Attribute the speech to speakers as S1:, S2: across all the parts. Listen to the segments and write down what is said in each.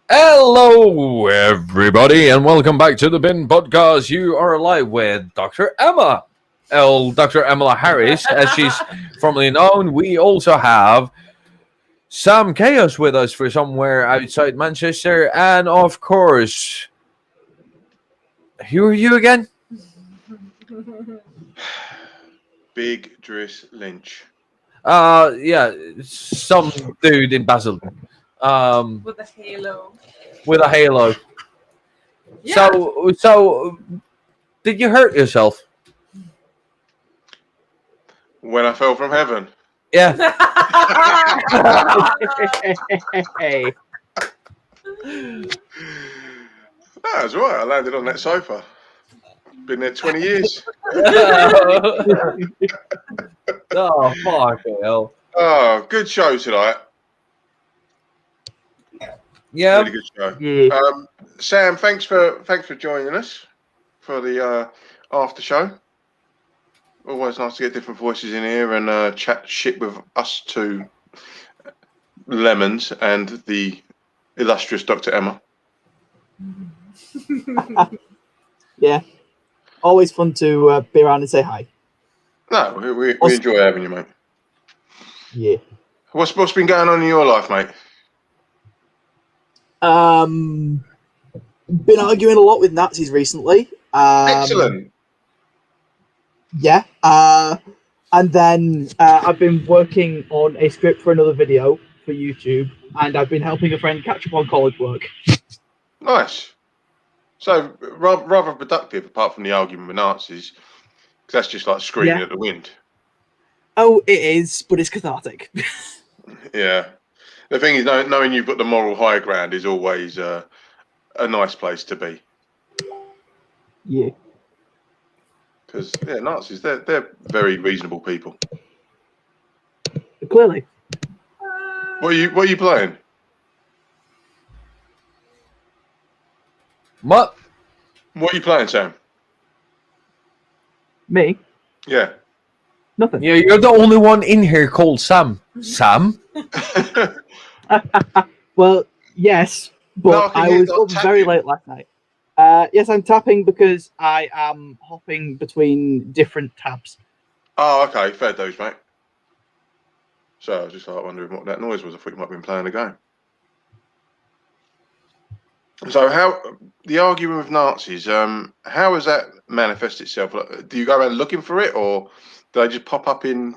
S1: Hello, everybody, and welcome back to the Bin Podcast. You are live with Dr. Emma, Dr. Emma Harris, as she's formerly known. We also have Sam Chaos with us for somewhere outside Manchester, and of course, who are you again?
S2: Big Driss Lynch.
S1: Yeah, some dude in Basildon.
S3: With a halo.
S1: With a halo.
S3: Yeah.
S1: So, did you hurt yourself?
S2: When I fell from heaven.
S1: Yeah.
S4: Hey.
S2: That's right. I landed on that sofa. Been there 20 years.
S1: Oh, fuck hell.
S2: Oh, good show tonight.
S1: Yeah.
S2: Really good show.
S4: Yeah.
S2: Sam, thanks for joining us for the after show. Always nice to get different voices in here and chat shit with us two lemons and the illustrious Dr. Emma.
S4: Yeah. Always fun to be around and say hi.
S2: No, we enjoy having you, mate.
S4: Yeah.
S2: What's been going on in your life, mate?
S4: Been arguing a lot with Nazis recently.
S2: Excellent.
S4: Yeah. And then I've been working on a script for another video for YouTube, and I've been helping a friend catch up on college work.
S2: Nice. So rather productive, apart from the argument with Nazis, because that's just like screaming at the wind.
S4: Oh, it is, but it's cathartic.
S2: Yeah. The thing is, knowing you've got the moral high ground is always a nice place to be.
S4: Yeah.
S2: Because Nazis, they're very reasonable people.
S4: Clearly.
S2: What are you playing?
S1: What?
S2: What are you playing, Sam?
S4: Me?
S2: Yeah.
S4: Nothing.
S1: Yeah, you're the only one in here called Sam. Sam?
S4: Well, yes, but
S2: No, I
S4: I
S2: can
S4: was
S2: hear
S4: up
S2: that
S4: very
S2: tapping.
S4: late last night. Yes, I'm tapping because I am hopping between different tabs.
S2: Oh, okay. Fair dues, mate. So I was just like wondering what that noise was. I thought you might have been playing a game. So how the argument with Nazis? How has that manifest itself? Like, do you go around looking for it, or do they just pop up in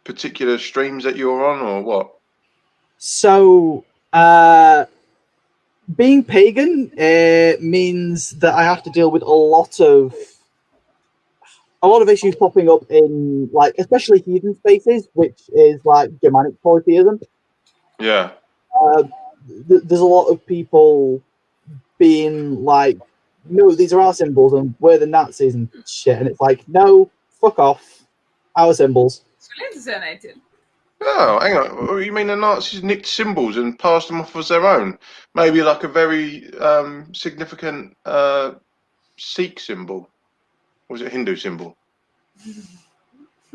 S2: particular streams that you're on, or what?
S4: So, being pagan means that I have to deal with a lot of issues popping up in, like, especially heathen spaces, which is like Germanic polytheism.
S2: Yeah.
S4: There's a lot of people being like, no, these are our symbols and we're the Nazis and shit. And it's like, no, fuck off. Our symbols.
S2: Oh, hang on. You mean the Nazis nicked symbols and passed them off as their own? Maybe like a very significant Sikh symbol. Or was it a Hindu symbol?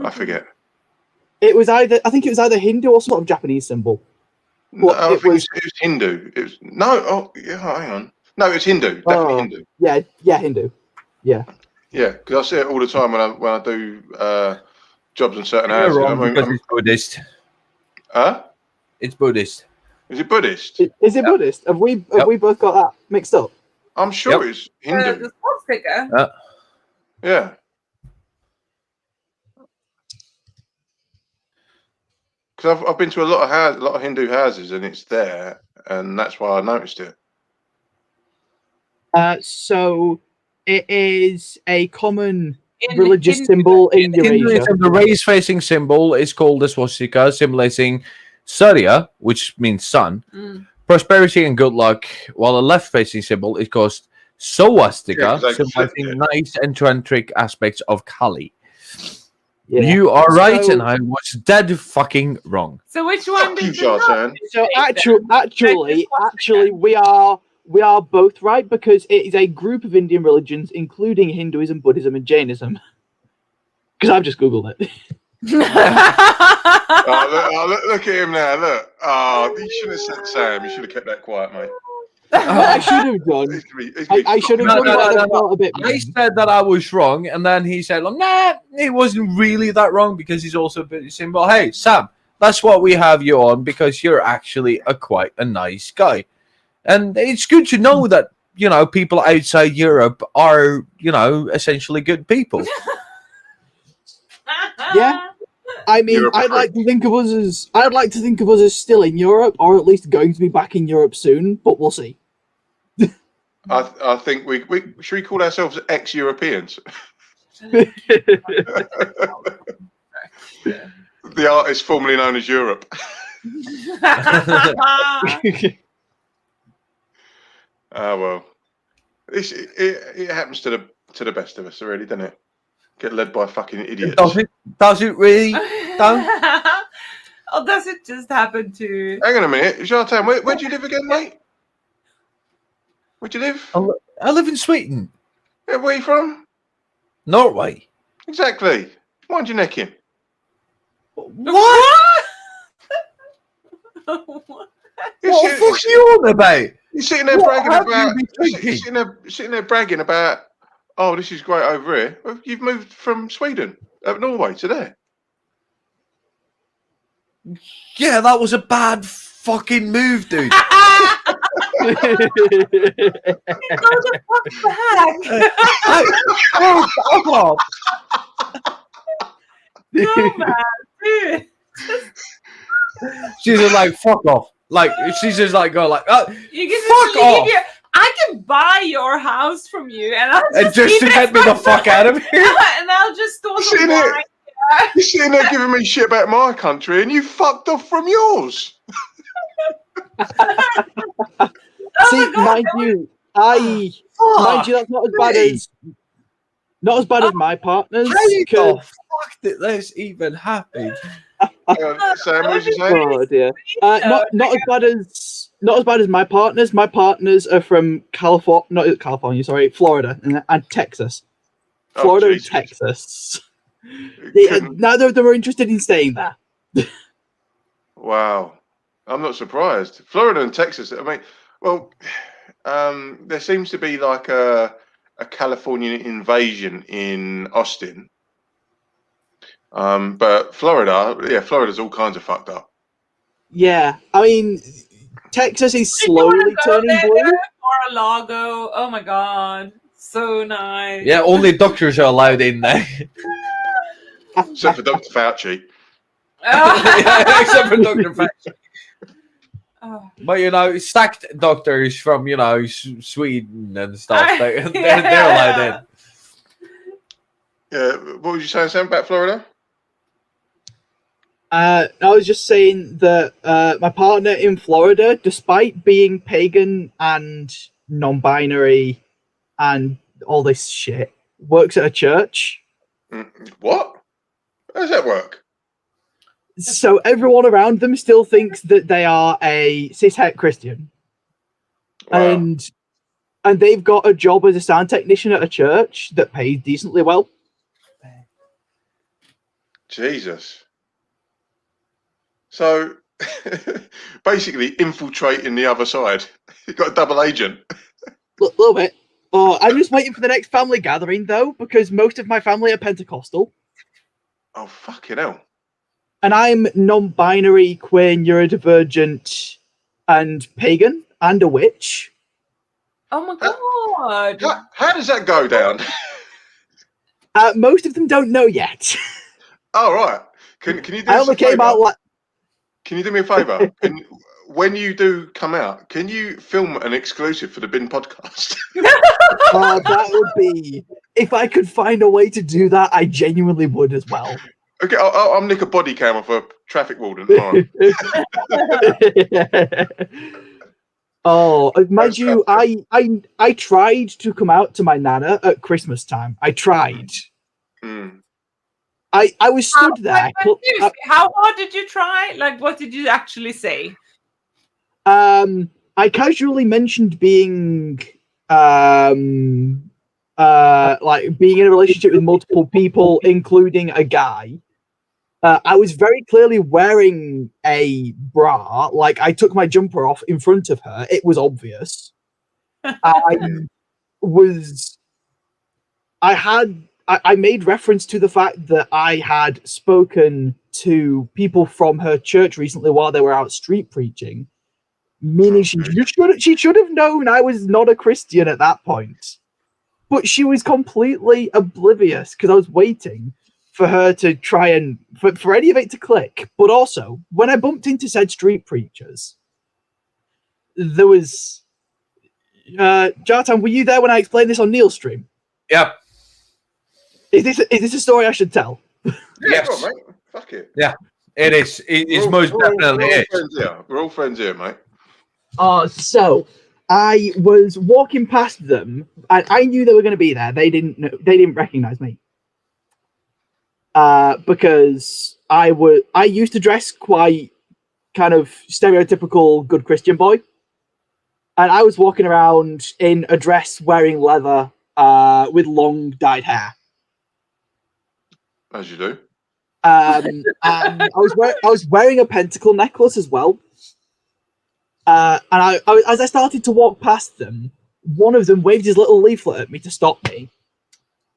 S2: I forget.
S4: I think it was either Hindu or some sort of Japanese symbol.
S2: No, I think it was Hindu. It was hang on. No, it's Hindu. Definitely Hindu.
S4: Yeah, Hindu. Yeah.
S2: Yeah, because I see it all the time when I do jobs in certain
S1: You're
S2: houses.
S1: wrong because it's Buddhist.
S2: Huh?
S1: It's Buddhist.
S2: Is it Buddhist?
S4: Is it Buddhist? Have we both got that mixed up?
S2: I'm sure it's Hindu.
S3: The swastika.
S2: Yeah. Because I've been to a lot of Hindu houses, and it's there, and that's why I noticed it.
S4: So it is a common religious symbol in Eurasia.
S1: Hinduism, the race-facing symbol is called the swastika, symbolizing Surya, which means sun, prosperity and good luck, while the left-facing symbol is called swastika, symbolizing nice and tantric aspects of Kali. Yeah. You are right, and I was dead fucking wrong.
S3: So which one did you
S2: not?
S4: So actually, we are both right, because it is a group of Indian religions, including Hinduism, Buddhism, and Jainism. Because I've just Googled it.
S2: Look at him now, look. Oh, you shouldn't have said Sam. You should have kept that quiet, mate.
S4: I should have done. I should have done.
S1: No. I said that I was wrong, and then he said, well, "Nah, it wasn't really that wrong because he's also a bit symbol." Hey, Sam, that's what we have you on, because you're actually quite a nice guy, and it's good to know that people outside Europe are essentially good people.
S4: Yeah. I mean, I'd like to think of us as still in Europe, or at least going to be back in Europe soon, but we'll see.
S2: I think we should we call ourselves ex-Europeans. The artist formerly known as Europe. Well, it happens to the best of us, really, doesn't it? Get led by fucking idiots.
S1: Does it really? Don't?
S3: Or does it just happen to?
S2: Hang on a minute, Jartan, where do you live again, mate? Where'd you live?
S1: I live in Sweden.
S2: Yeah, where are you from?
S1: Norway.
S2: Exactly. Mind your neck in.
S1: What? What the fuck are you on about?
S2: You're sitting there bragging about. Sitting there bragging about. Oh, this is great over here. You've moved from Sweden, Norway, to there.
S1: Yeah, that was a bad fucking move, dude.
S3: Go the fuck back.
S1: Fuck off.
S3: No, man, dude.
S1: She's just like, fuck off. Like, she's just like, go like, oh,
S3: you can
S1: fuck
S3: just
S1: off.
S3: leave I can buy your house from you, and I'll just
S1: to get me the fuck out of here.
S3: And I'll just store some wine.
S2: You're sitting there giving me shit about my country, and you fucked off from yours.
S4: See, mind you, that's not as bad as my partners.
S1: How the fuck did this even happen?
S2: Sam, what did you say?
S4: Oh dear. Not as bad as my partners. My partners are from Florida and Texas. Florida and Texas. Neither of them are interested in staying there.
S2: Wow. I'm not surprised. Florida and Texas, I mean, well, there seems to be like a Californian invasion in Austin. But Florida's all kinds of fucked up.
S4: Yeah, I mean, Texas is slowly turning blue.
S3: Mar-a-Lago, oh my god, so nice.
S1: Yeah, only doctors are allowed in there.
S2: Except for Dr. Fauci.
S1: Yeah, except for Dr. Fauci.
S3: Oh.
S1: But stacked doctors from Sweden and stuff, they're allowed in.
S2: Yeah, what was you saying, Sam, about Florida?
S4: I was just saying that my partner in Florida, despite being pagan and non-binary and all this shit, works at a church.
S2: What? How does that work?
S4: So everyone around them still thinks that they are a cishet Christian. Wow. And they've got a job as a sound technician at a church that pays decently well.
S2: Jesus. So basically infiltrating the other side. You've got a double agent.
S4: A little bit. Oh, I'm just waiting for the next family gathering though, because most of my family are Pentecostal.
S2: Oh, fucking hell.
S4: And I'm non-binary, queer, neurodivergent, and pagan and a witch.
S3: Oh my god.
S2: How does that go down?
S4: Most of them don't know yet.
S2: Oh, right. Can you do
S4: I
S2: us
S4: only
S2: a
S4: came
S2: favour?
S4: out like
S2: Can you do me a favour? When you do come out, can you film an exclusive for the Bin podcast?
S4: that would be, if I could find a way to do that, I genuinely would as well.
S2: Okay, I'll nick a body cam off a traffic warden tomorrow.
S4: Oh, mind
S2: That's
S4: you, I tried to come out to my nana at Christmas time. I tried.
S2: Mm.
S4: I was stood there.
S3: How hard did you try? Like, what did you actually say?
S4: I casually mentioned being like being in a relationship with multiple people, including a guy. I was very clearly wearing a bra. Like, I took my jumper off in front of her. It was obvious. I made reference to the fact that I had spoken to people from her church recently while they were out street preaching, meaning she should have known I was not a Christian at that point. But she was completely oblivious because I was waiting for her to try and for any of it to click. But also, when I bumped into said street preachers, there was Jartan, were you there when I explained this on Neil's stream?
S1: Yep.
S4: Is this a story I should tell?
S2: Yeah,
S1: Yes.
S2: go on, mate. Fuck it.
S1: Yeah, it is. It's most definitely
S2: we're all
S1: it.
S2: friends here. We're all friends here, mate.
S4: So I was walking past them, and I knew they were going to be there. They didn't recognize me. Because I used to dress quite kind of stereotypical good Christian boy, and I was walking around in a dress wearing leather, with long dyed hair.
S2: As you do.
S4: And I was wearing a pentacle necklace as well. And as I started to walk past them, one of them waved his little leaflet at me to stop me.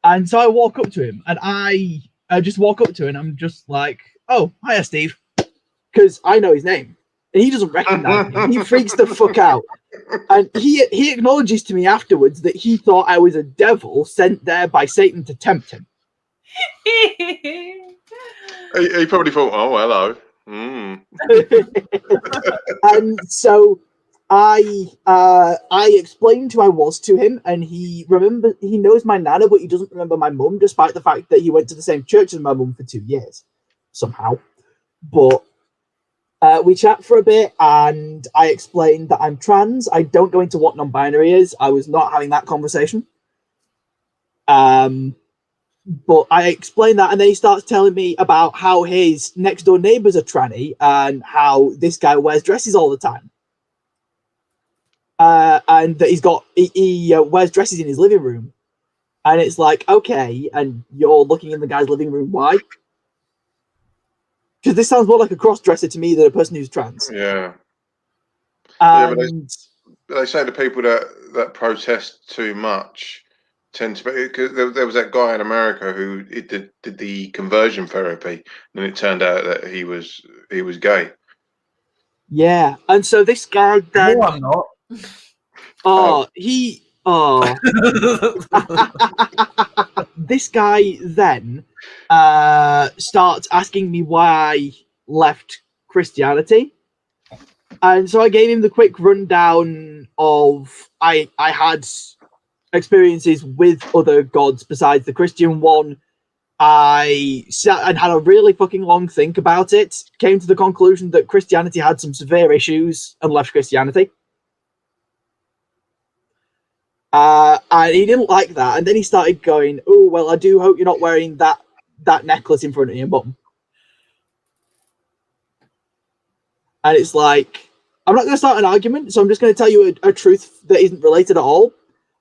S4: And so I walk up to him, and I just walk up to him, and I'm just like, "Oh, hiya, Steve," because I know his name, and he doesn't recognize me. He freaks the fuck out, and he acknowledges to me afterwards that he thought I was a devil sent there by Satan to tempt him.
S2: He probably thought, "Oh, hello." Mm.
S4: And so I explained who I was to him, and he knows my nana, but he doesn't remember my mum, despite the fact that he went to the same church as my mum for 2 years somehow. But we chat for a bit, and I explained that I'm trans. I don't go into what non-binary is. I was not having that conversation. But I explained that, and then he starts telling me about how his next door neighbor's a tranny and how this guy wears dresses all the time. And that he wears dresses in his living room. And it's like, okay, and you're looking in the guy's living room, why? Because this sounds more like a cross-dresser to me than a person who's trans.
S2: Yeah.
S4: And
S2: But they say the people that protest too much tend to be, because there was that guy in America who did the conversion therapy, and it turned out that he was gay.
S4: yeah, and so this guy then,
S1: No, I'm not.
S4: this guy then starts asking me why I left Christianity. And so I gave him the quick rundown of I had experiences with other gods besides the Christian one. I sat and had a really fucking long think about it, came to the conclusion that Christianity had some severe issues, and left Christianity. And he didn't like that, and then he started going, "Oh, well, I do hope you're not wearing that necklace in front of your mum." And it's like, I'm not going to start an argument, so I'm just going to tell you a truth that isn't related at all.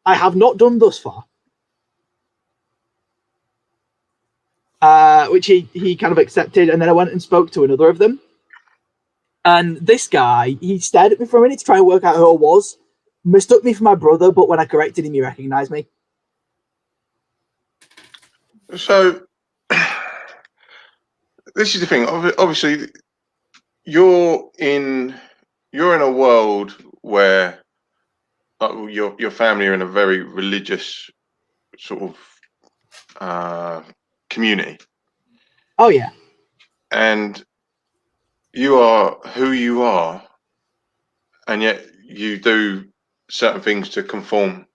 S4: I have not done thus far. Which he kind of accepted, and then I went and spoke to another of them. And this guy, he stared at me for a minute to try and work out who I was, mistook me for my brother, but when I corrected him, he recognised me.
S2: So this is the thing. Obviously, you're in you're in a world where your family are in a very religious sort of community,
S4: Oh yeah.
S2: and you are who you are, and yet you do certain things to conform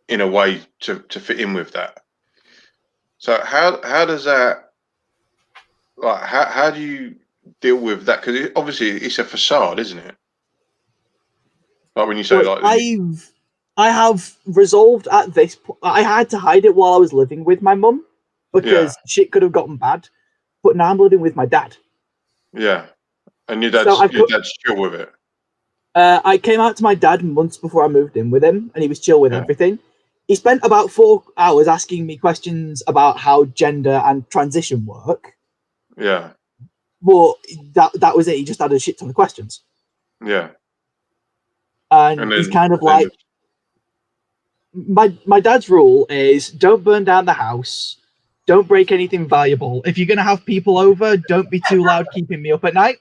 S2: in a way to fit in with that. So how does that, like, how do you deal with that? Because obviously it's a facade, isn't it? Like when you say
S4: Look,
S2: like
S4: I have resolved at this point. I had to hide it while I was living with my mum because shit could have gotten bad. But now I'm living with my dad.
S2: yeah, and your
S4: So
S2: dad's chill with it.
S4: I came out to my dad months before I moved in with him, and he was chill with
S2: Yeah.
S4: everything. He spent about 4 hours asking me questions about how gender and transition work.
S2: Yeah,
S4: But that was it. He just had a shit ton of questions.
S2: yeah,
S4: And he's kind of like, my dad's rule is don't burn down the house, don't break anything valuable. If you're gonna have people over, don't be too loud keeping me up at night.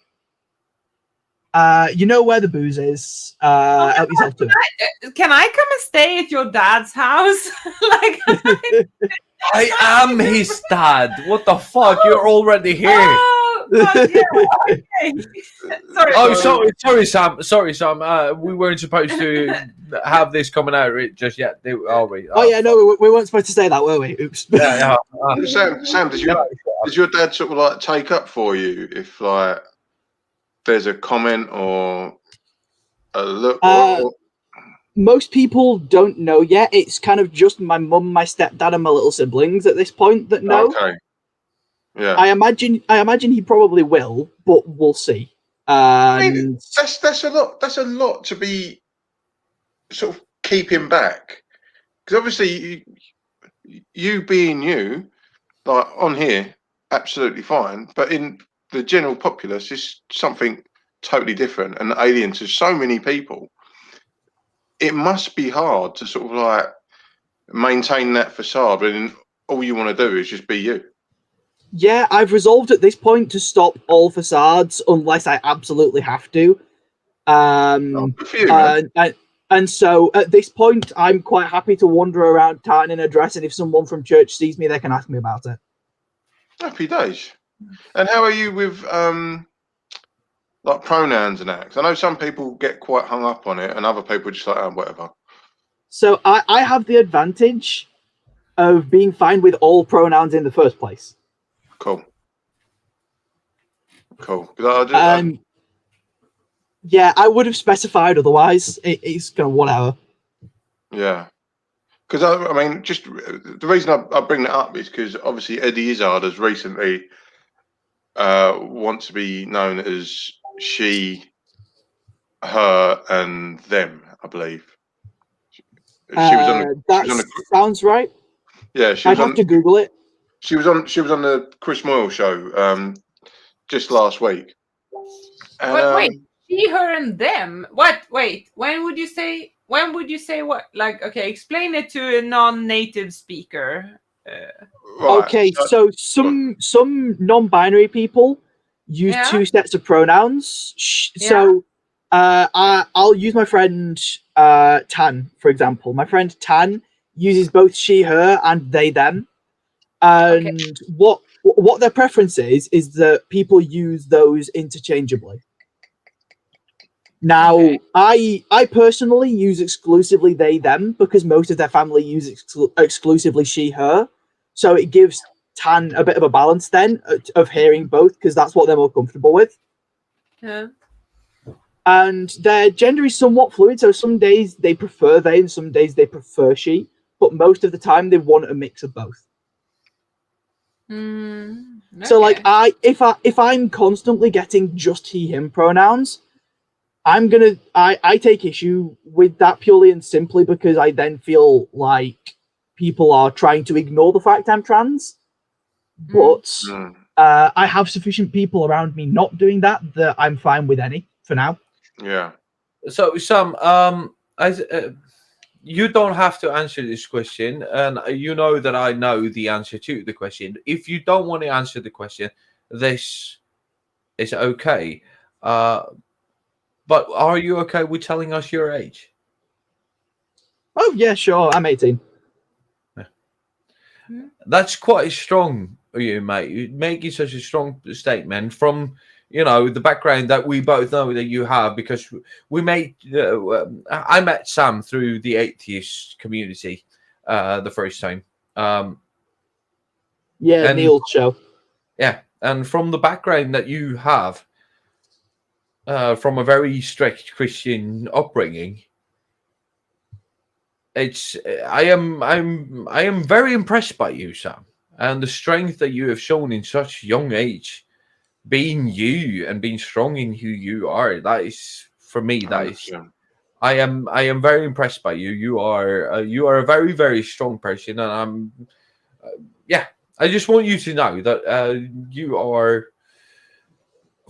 S4: You know where the booze is. Help yourself to it.
S3: Can I come and stay at your dad's house? Like,
S1: I am his dad. What the fuck? You're already here.
S3: oh, God, yeah, okay. Sorry.
S1: Oh, sorry, Sam. Sorry, Sam. We weren't supposed to have this coming out just yet, are we?
S4: Oh yeah, no, we weren't supposed to say that, were we? Oops.
S1: Yeah.
S2: Sam, does your dad sort of like take up for you if like there's a comment or a look?
S4: Most people don't know yet. It's kind of just my mum, my stepdad, and my little siblings at this point that know.
S2: Okay. Yeah.
S4: I imagine he probably will, but we'll see.
S2: I mean, that's a lot. That's a lot to be sort of keeping back, because obviously you being you, like on here, absolutely fine, but in the general populace, it's something totally different and alien to so many people. It must be hard to sort of like maintain that facade when all you want to do is just be you.
S4: Yeah, I've resolved at this point to stop all facades unless I absolutely have to.
S2: Good for you, man.
S4: And so at this point, I'm quite happy to wander around town in a dress, and if someone from church sees me, they can ask me about it.
S2: Happy days. And how are you with like pronouns and that? 'Cause I know some people get quite hung up on it, and other people just like, oh, whatever.
S4: So I have the advantage of being fine with all pronouns in the first place.
S2: Cool.
S4: Yeah, I would have specified otherwise. It's kind of whatever.
S2: Yeah. Because I mean, just the reason I bring that up is because obviously Eddie Izzard has recently wants to be known as she, her, and them. I believe she was on the.
S4: That sounds right.
S2: Yeah,
S4: I'd have to Google it.
S2: She was on the Chris Moyle show just last week. And,
S3: but wait, she, her, and them. What? Wait, when would you say what? Like, okay, explain it to a non-native speaker.
S2: Right,
S4: okay, so some non-binary people use 2 sets of pronouns. So I'll use my friend Tan, for example. My friend Tan uses both she, her, and they, them. And what their preference is that people use those interchangeably. Now, I personally use exclusively they, them, because most of their family use exclusively she, her. So it gives Tan a bit of a balance then of hearing both, because that's what they're more comfortable with.
S3: Yeah.
S4: And their gender is somewhat fluid, so some days they prefer they and some days they prefer she, but most of the time they want a mix of both.
S3: Okay.
S4: So like if I'm constantly getting just he, him pronouns, I take issue with that purely and simply because I then feel like people are trying to ignore the fact I'm trans. But I have sufficient people around me not doing that I'm fine with any for now.
S2: Yeah.
S1: So Sam, you don't have to answer this question, and you know that I know the answer to the question. If you don't want to answer the question, this is okay. But are you okay with telling us your age?
S4: Oh yeah, sure. I'm 18.
S1: That's quite strong of you, mate. You making such a strong statement from the background that we both know that you have, because we made. I met Sam through the atheist community the first time.
S4: Yeah,
S1: And-
S4: Neil's show.
S1: Yeah, and from the background that you have, from a very strict Christian upbringing, I am very impressed by you, Sam, and the strength that you have shown in such young age, being you and being strong in who you are. That is, for me, that is.
S2: 100%.
S1: I am very impressed by you. You are a very, very strong person, and I'm yeah. I just want you to know that you are.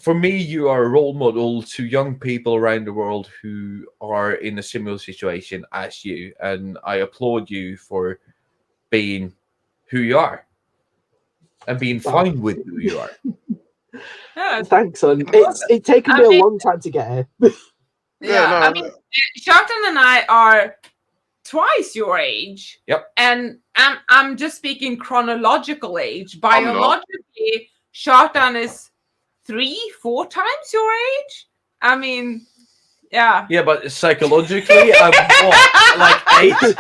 S1: For me, you are a role model to young people around the world who are in a similar situation as you, and I applaud you for being who you are and being fine with who you are.
S3: Yeah,
S4: Thanks, son. It's taken me a long time to get here.
S2: Yeah, no,
S3: I mean, Shartan and I are twice your age.
S1: Yep.
S3: And I'm just speaking chronological age.
S2: I'm not.
S3: Biologically, Shartan is 3-4 times your age. I mean, yeah.
S1: Yeah, but psychologically, I'm what, like 8?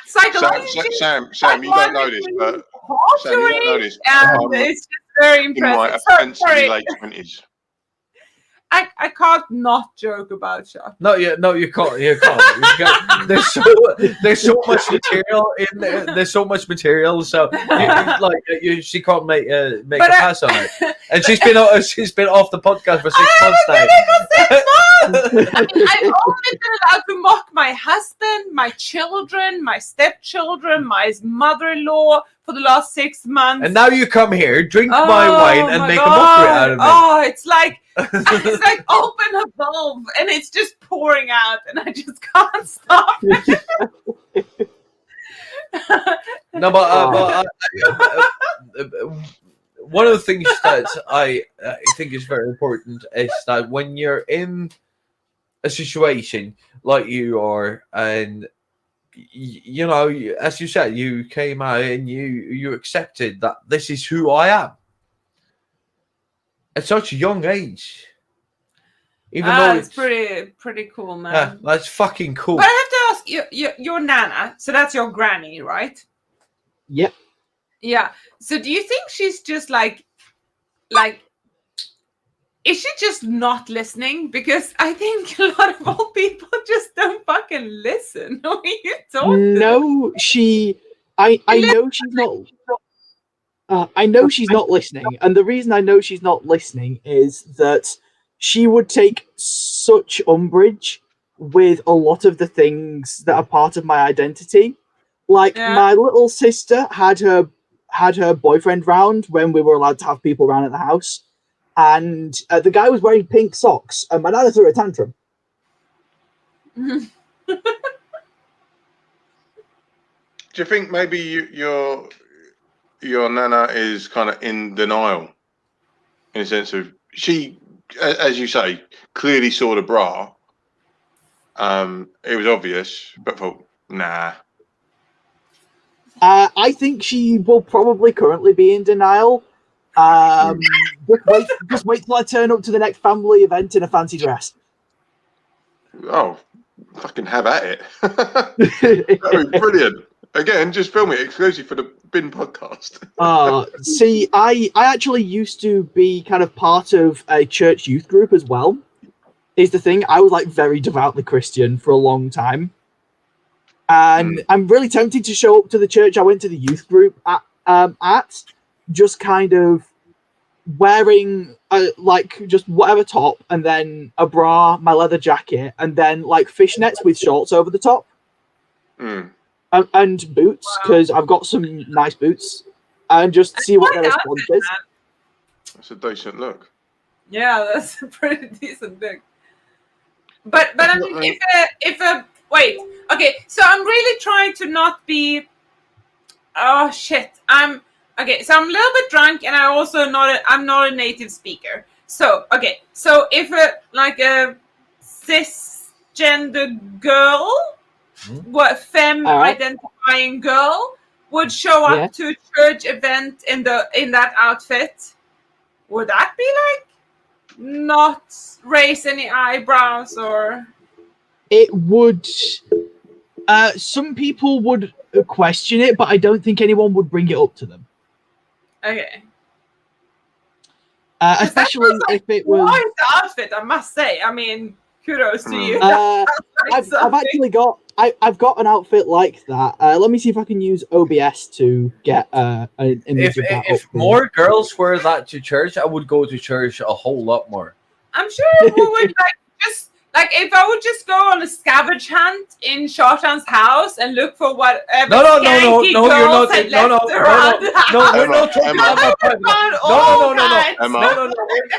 S3: Psychologically,
S2: Sam, you don't know this, but
S3: half
S2: Sam,
S3: your
S2: you don't know
S3: age,
S2: this.
S3: and
S2: I'm
S3: it's just very
S2: in my
S3: impressive.
S2: offensively
S3: Sorry,
S2: late 20s.
S3: I can't not joke about Shartan.
S1: No, you can't. You can't. There's so much material in there. There's so much material, so she can't make a pass on it. And she's been off the podcast for 6 months now.
S3: I mean, I've only been allowed to mock my husband, my children, my stepchildren, my mother-in-law for the last 6 months.
S1: And now you come here, drink my wine, and
S3: my
S1: make
S3: God.
S1: a mockery out of me.
S3: Oh, it's like open a valve and it's just pouring out, and I just can't stop.
S1: No, but one of the things that I think is very important is that when you're in a situation like you are, and as you said, you came out and you accepted that this is who I am at such a young age. Even though
S3: it's pretty cool, man.
S1: Yeah, that's fucking cool.
S3: But I have to ask, your Nana, so that's your granny, right?
S4: Yep.
S3: Yeah. So do you think she's just like, is she just not listening? Because I think a lot of old people just don't fucking listen when you talk to them.
S4: No, I know she's not. I know she's not listening, and the reason I know she's not listening is that she would take such umbrage with a lot of the things that are part of my identity. Like, my little sister had her boyfriend round when we were allowed to have people around at the house, and the guy was wearing pink socks, and my nana threw a tantrum.
S2: Do you think maybe your Nana is kind of in denial, in a sense of she, as you say, clearly saw the bra. It was obvious, but thought, nah.
S4: I think she will probably currently be in denial. Just wait till I turn up to the next family event in a fancy dress.
S2: Oh, fucking have at it. That was brilliant. Again, just film it exclusive for the Bin podcast.
S4: See, I actually used to be kind of part of a church youth group as well. Is the thing. I was like very devoutly Christian for a long time. And I'm really tempted to show up to the church I went to the youth group at just kind of wearing just whatever top, and then a bra, my leather jacket, and then like fishnets with shorts over the top. And boots, because I've got some nice boots, and just see what their response is.
S2: That's a decent look.
S3: Yeah, that's a pretty decent look. But I mean, wait, okay, so I'm really trying to not be. Oh shit! So I'm a little bit drunk, and I'm not a native speaker. So if a cisgender girl, what femme identifying girl would show up to a church event in that outfit, would that be like not raise any eyebrows or?
S4: It would. Some people would question it, but I don't think anyone would bring it up to them.
S3: Okay.
S4: Especially if it was.
S3: Nice outfit, I must say. I mean, kudos to you.
S4: I've got an outfit like that. Let me see if I can use OBS to get an image of that.
S1: If more girls wear that to church, I would go to church a whole lot more.
S3: I'm sure we would if I would just go on a scavenge hunt in Shortan's house and look for whatever skanky girls had left around the house.
S1: We're not talking about that.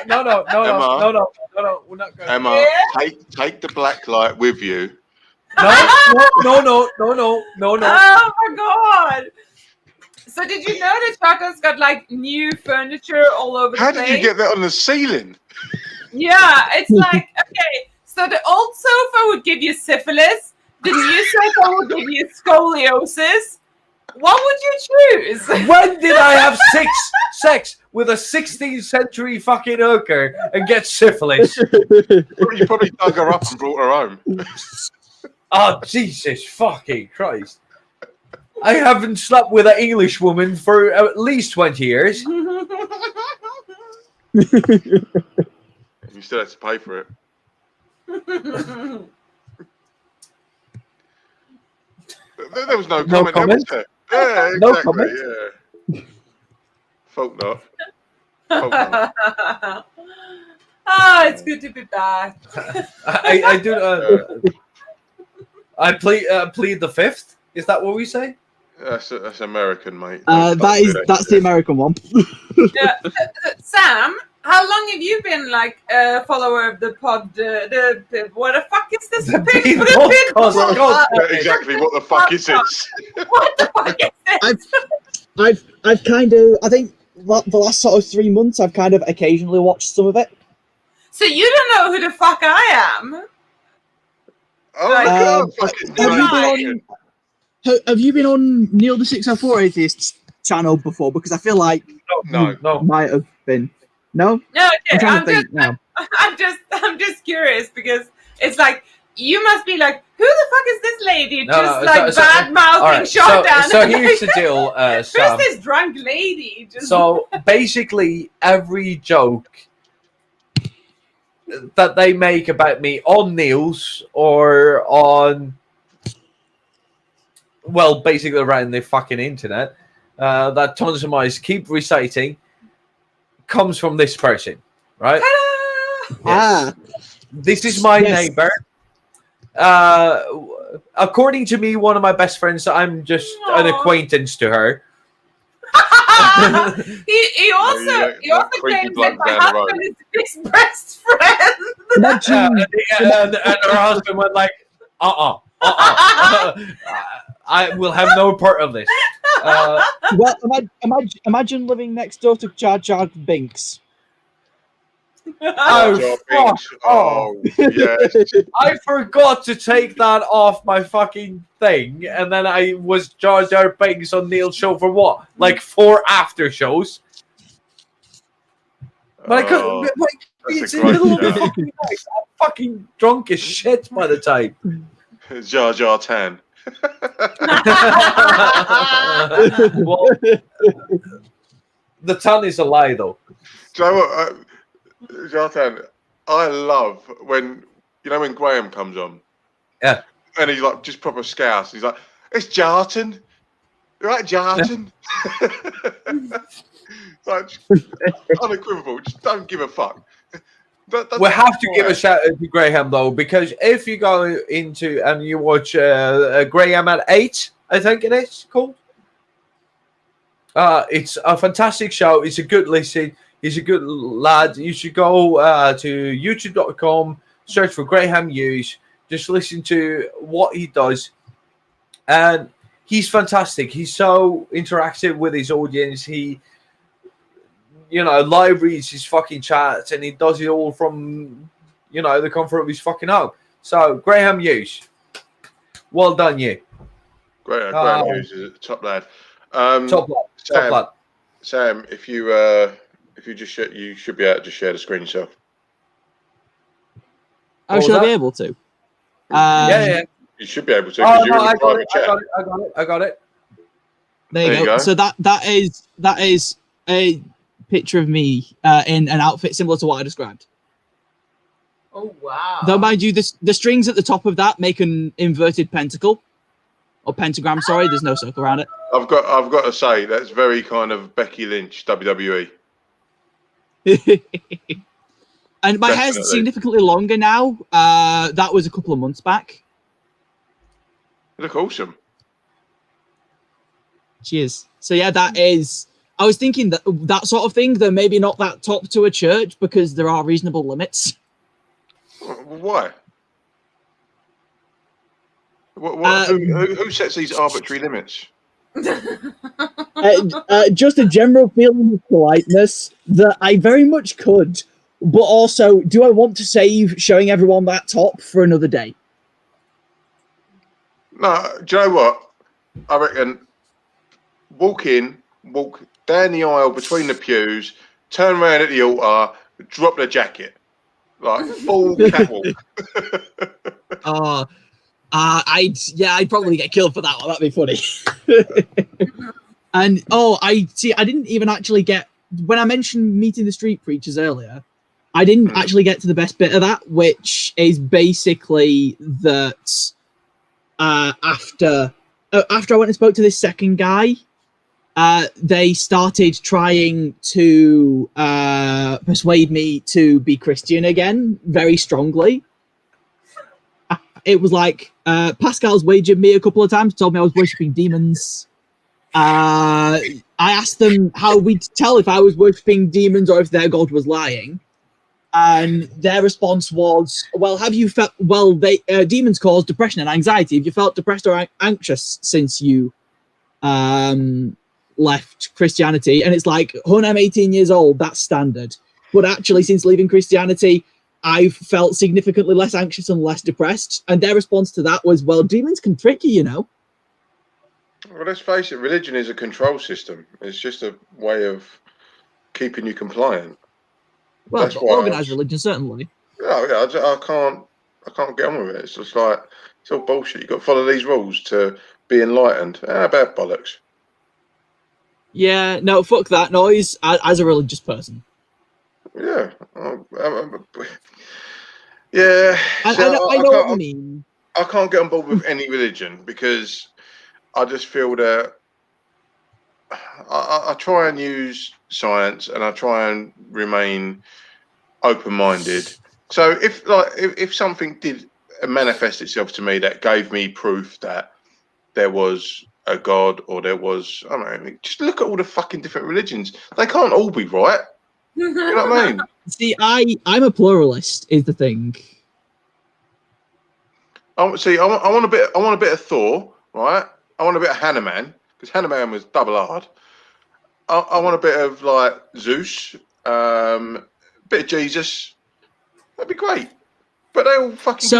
S1: No, we're not going.
S2: Emma, take the black light with you.
S1: No.
S3: Oh my god! So did you know that Shortan's got like new furniture all over the place?
S2: How did you get that on the ceiling?
S3: Yeah, it's like okay. So the old sofa would give you syphilis. The new sofa would give you scoliosis. What would you choose?
S1: When did I have sex with a 16th century fucking hooker and get syphilis?
S2: You probably dug her up and brought her home.
S1: Oh, Jesus fucking Christ. I haven't slept with an English woman for at least 20 years.
S2: You still have to pay for it. There was no comment. Was there? Yeah, exactly.
S1: No comment.
S2: Yeah. Folk not.
S3: It's good to be back.
S1: I do. I plead the fifth. Is that what we say?
S2: That's American, mate.
S4: That's the American one.
S3: Yeah. Sam, how long have you been like a follower of the pod? What the fuck is this?
S1: Exactly.
S2: What the fuck is this?
S3: What the fuck is this?
S4: I've kind of, I think the last sort of 3 months, I've kind of occasionally watched some of it.
S3: So you don't know who the fuck I am?
S2: Oh,
S4: have you been on Neil the 604 Atheist channel before? Because I feel like
S2: no,
S4: might have been. No?
S3: No, okay.
S4: I'm
S3: just curious because it's like you must be like, who the fuck is this lady? Bad mouthing Shotdown.
S1: So here's the deal, Sam.
S3: Who's this drunk lady?
S1: So basically, every joke that they make about me on Neil's or on, well, basically around the fucking internet, that tons of mice keep reciting, comes from this person, right?
S4: Yes.
S1: This is my neighbor. According to me, one of my best friends, I'm just an acquaintance to her.
S3: he also claims that my husband is his best friend.
S1: And her husband went like, I will have no part of this.
S4: Well, imagine living next door to Jar Jar Binks.
S2: Oh, yes.
S1: I forgot to take that off my fucking thing, and then I was Jar Jar Binks on Neil's show for what? Like 4 after shows? But I couldn't. It's in the middle of the fucking night. I'm fucking drunk as shit by the time.
S2: Jar Jar 10.
S1: Well, the ton is a lie, though.
S2: Do you know what, Jartan? I love when Graham comes on.
S1: Yeah.
S2: And he's like just proper scouse. He's like, "It's Jartan, right, Jartan?" Like unequivocal. Just don't give a fuck.
S1: We have to give a shout out to Graham though, because if you go into and you watch Graham at 8, I think it is called. It's a fantastic show. It's a good listen. He's a good lad. You should go to youtube.com, search for Graham Hughes. Just listen to what he does, and he's fantastic. He's so interactive with his audience. He live reads his fucking chats, and he does it all from, the comfort of his fucking home. So, Graham Hughes, well done, you.
S2: Graham Hughes is a top lad.
S1: Top lad.
S2: Sam, if you just you should be able to just share the screen yourself.
S5: Oh, should I be able to?
S1: Yeah.
S2: You should be able to. Oh,
S1: no, I got it.
S5: There you go. So that is a picture of me in an outfit similar to what I described.
S3: Oh wow!
S5: Though, mind you, the strings at the top of that make an inverted pentacle or pentagram. Sorry, there's no circle around it.
S2: I've got to say that's very kind of Becky Lynch WWE.
S5: And my hair's significantly longer now. That was a couple of months back.
S2: You look awesome.
S5: Cheers. So yeah, that is. I was thinking that sort of thing. They're maybe not that top to a church because there are reasonable limits.
S2: Why? Who sets these arbitrary limits?
S4: Just a general feeling of politeness that I very much could, but also, do I want to save showing everyone that top for another day?
S2: No, do you know what? I reckon walk down the aisle between the pews, turn around at the altar, drop the jacket. Like full catwalk.
S5: I'd probably get killed for that one. That'd be funny. And I didn't even actually get, when I mentioned meeting the street preachers earlier, I didn't actually get to the best bit of that, which is basically that after I went and spoke to this second guy, they started trying to persuade me to be Christian again, very strongly. It was like Pascal's wagered me a couple of times, told me I was worshipping demons. I asked them how we'd tell if I was worshipping demons or if their god was lying. And their response was, well, have you felt, demons cause depression and anxiety. Have you felt depressed or anxious since you left Christianity? And it's like, I'm 18 years old, that's standard. But actually, since leaving Christianity, I've felt significantly less anxious and less depressed. And their response to that was, well, demons can trick you,
S2: Well, let's face it, religion is a control system. It's just a way of keeping you compliant.
S5: Well, organised religion, certainly.
S2: Yeah, I can't get on with it. It's just like, it's all bullshit. You've got to follow these rules to be enlightened. How about bollocks?
S5: Yeah, no, fuck that noise as a religious person.
S2: Yeah. Yeah.
S5: I know what you mean.
S2: I can't get on board with any religion because I just feel that I try and use science and I try and remain open-minded. So if something did manifest itself to me that gave me proof that there was a god or there was, I don't know, just look at all the fucking different religions. They can't all be right. You know what I mean?
S5: See, I'm a pluralist, is the thing.
S2: I want a bit of Thor, right? I want a bit of Hanuman because Hanuman was double hard. I want a bit of like Zeus, bit of Jesus. That'd be great. But they all fucking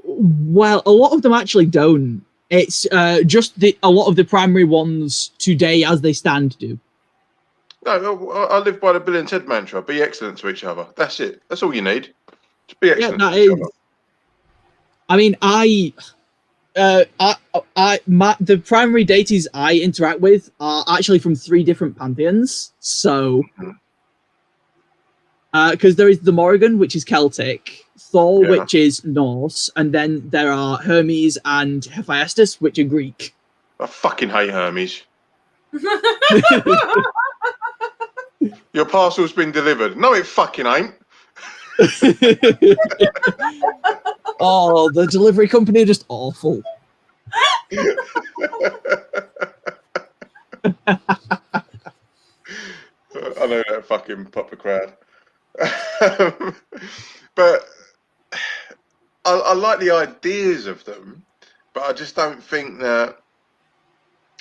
S5: well, a lot of them actually don't. It's just a lot of the primary ones today, as they stand, do.
S2: No, I live by the Bill and Ted mantra: be excellent to each other. That's it. That's all you need. Just be excellent to each other.
S5: I mean, the primary deities I interact with are actually from 3 different pantheons. So, because there is the Morrigan, which is Celtic, Thor, which is Norse, and then there are Hermes and Hephaestus, which are Greek.
S2: I fucking hate Hermes. Your parcel's been delivered. No, it fucking ain't.
S5: Oh, the delivery company are just awful.
S2: I know that fucking popper crowd. But I like the ideas of them, but I just don't think that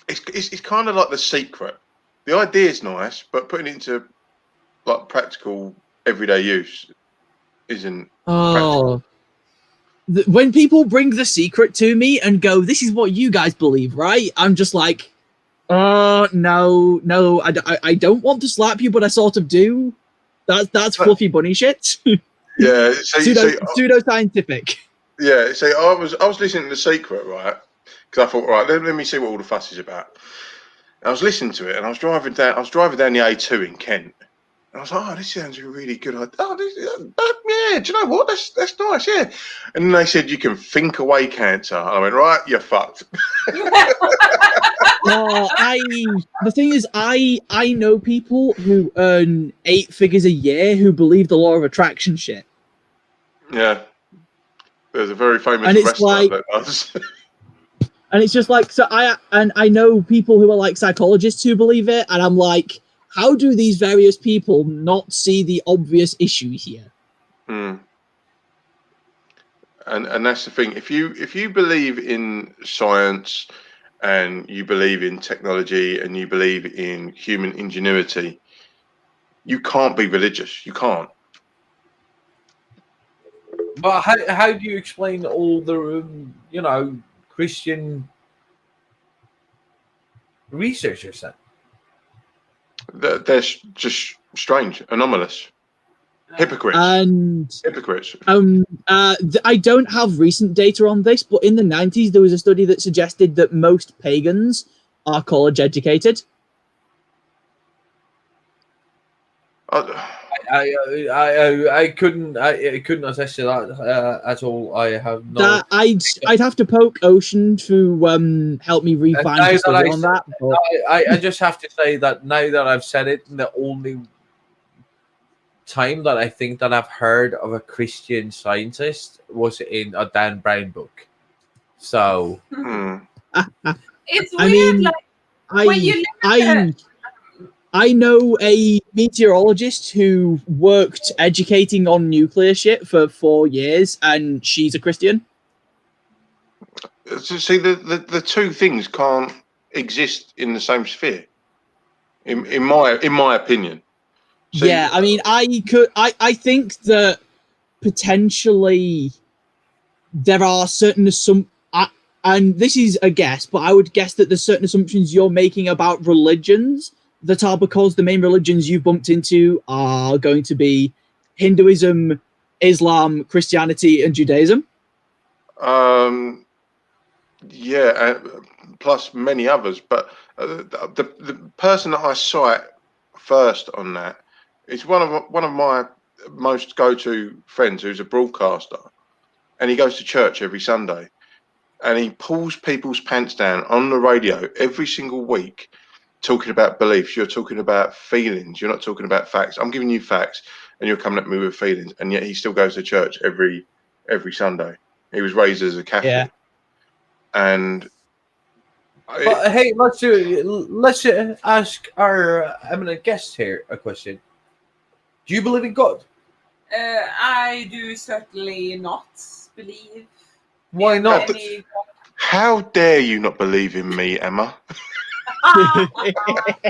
S2: it's kind of like The Secret. the idea is nice, but putting it into like practical everyday use isn't.
S5: Oh, when people bring The Secret to me and go, "This is what you guys believe, right?" I'm just like, "Oh no, I don't want to slap you, but I sort of do." That's fluffy bunny shit.
S2: Yeah,
S5: Pseudo-scientific.
S2: Yeah, see, I was listening to The Secret, right? Because I thought, right, let me see what all the fuss is about. And I was listening to it, and I was driving down the A2 in Kent. And I was like, oh, this sounds a really good idea. Oh, yeah, do you know what? That's nice, yeah. And then they said you can think away cancer. I went, right, you're fucked.
S5: The thing is, I know people who earn 8 figures a year who believe the law of attraction shit.
S2: Yeah. There's a very famous
S5: And it's
S2: wrestler
S5: like,
S2: that does.
S5: and it's just like, so I know people who are like psychologists who believe it, and I'm like, how do these various people not see the obvious issue here?
S2: Mm. And that's the thing. If you believe in science and you believe in technology and you believe in human ingenuity, you can't be religious. You can't.
S1: But how do you explain all the Christian researchers then?
S2: They're just strange, anomalous, hypocrites. Hypocrites.
S5: I don't have recent data on this, but in the 90s there was a study that suggested that most pagans are college educated.
S1: I couldn't attest to that at all. I have no.
S5: I'd have to poke Ocean to help me refine the study on that. But...
S1: I just have to say that now that I've said it, the only time that I think that I've heard of a Christian scientist was in a Dan Brown book. So
S3: it's weird.
S5: I know a meteorologist who worked educating on nuclear shit for 4 years, and she's a Christian.
S2: See, the two things can't exist in the same sphere, in my opinion.
S5: See, yeah, I mean, I think that potentially there are certain and this is a guess, but I would guess that there's certain assumptions you're making about religions that are because the main religions you've bumped into are going to be Hinduism, Islam, Christianity, and Judaism.
S2: Yeah, plus many others. But the person that I cite first on that is one of my most go-to friends, who's a broadcaster, and he goes to church every Sunday, and he pulls people's pants down on the radio every single week, talking about beliefs. You're talking about feelings. You're not talking about facts. I'm giving you facts, and you're coming at me with feelings. And yet he still goes to church every Sunday. He was raised as a Catholic.
S5: Yeah.
S2: And
S1: but hey, let's ask our eminent guest here a question. Do you believe in God?
S3: I do certainly not believe.
S1: Why not?
S2: How dare you not believe in me, Emma?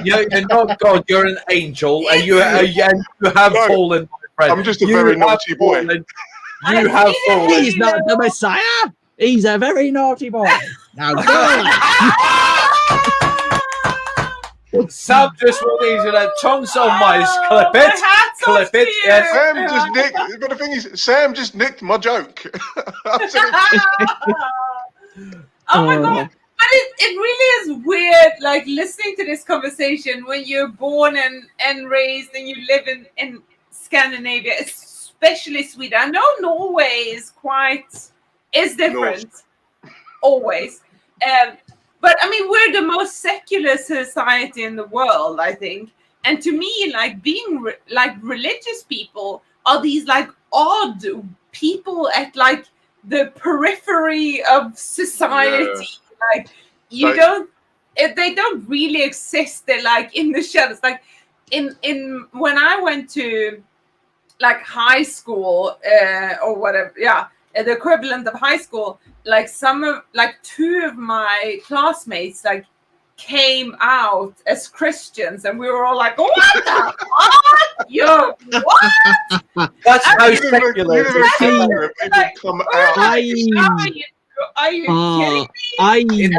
S1: You're not God. You're an angel, and you have fallen. My friend.
S2: I'm just a very naughty boy.
S1: You have fallen.
S5: He's not the Messiah. He's a very naughty boy. Now go.
S2: Sam just wanted to chunks on mice. Clip it. Yes. Sam just nicked. But the thing is, Sam just nicked my joke.
S3: Oh my god. But it really is weird, like listening to this conversation when you're born and raised and you live in Scandinavia, especially Sweden. I know Norway is different, always. But I mean, we're the most secular society in the world, I think. And to me, like being religious people are these like odd people at like the periphery of society. Yeah. Like they don't really exist. They're like in the shadows. Like in when I went to like high school or whatever, the equivalent of high school, like two of my classmates like came out as Christians, and we were all like, "What the fuck? You what?"
S1: That's how
S2: You
S1: secular.
S2: never seen where people come out.
S3: Are you kidding me?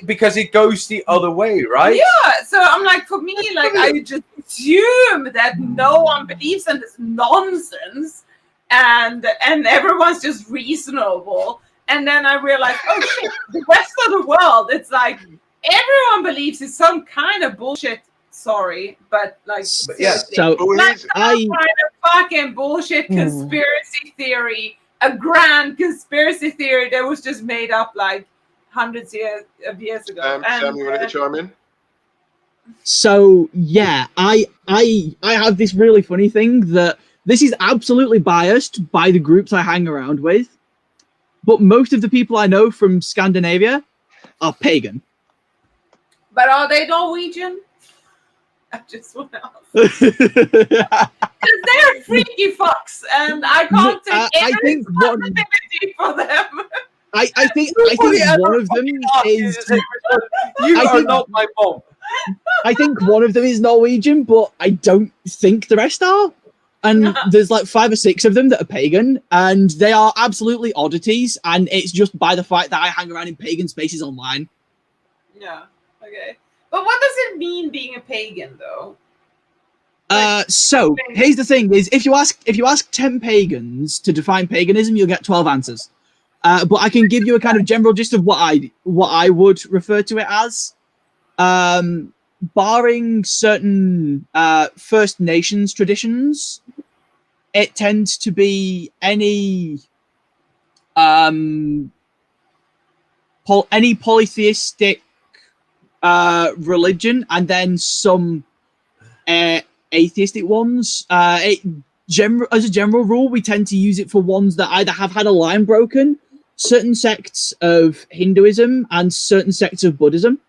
S1: Because it goes the other way, right?
S3: Yeah, so I'm like, for me, like, I just assume that no one believes in this nonsense, and everyone's just reasonable. And then I realized, oh shit, the rest of the world, it's like everyone believes in some kind of bullshit. Sorry, but like,
S1: yeah.
S5: So
S3: like some kind of fucking bullshit conspiracy theory, a grand conspiracy theory that was just made up like hundreds of years ago.
S2: Sam, you want to chime in?
S5: So yeah, I have this really funny thing that this is absolutely biased by the groups I hang around with, but most of the people I know from Scandinavia are pagan.
S3: But are they Norwegian? I just want to ask. Because they're freaky fucks, and I can't take any responsibility for them.
S5: I think one of them is.
S1: You are not my mom.
S5: I think one of them is Norwegian, but I don't think the rest are. And there's like 5 or 6 of them that are pagan, and they are absolutely oddities. And it's just by the fact that I hang around in pagan spaces online.
S3: Yeah. Okay. But what does it mean being a pagan, though?
S5: So here's the thing: is if you ask 10 pagans to define paganism, you'll get 12 answers. But I can give you a kind of general gist of what I would refer to it as. Barring certain First Nations traditions, it tends to be any polytheistic religion, and then some atheistic ones. As a general rule, we tend to use it for ones that either have had a line broken, certain sects of Hinduism and certain sects of Buddhism.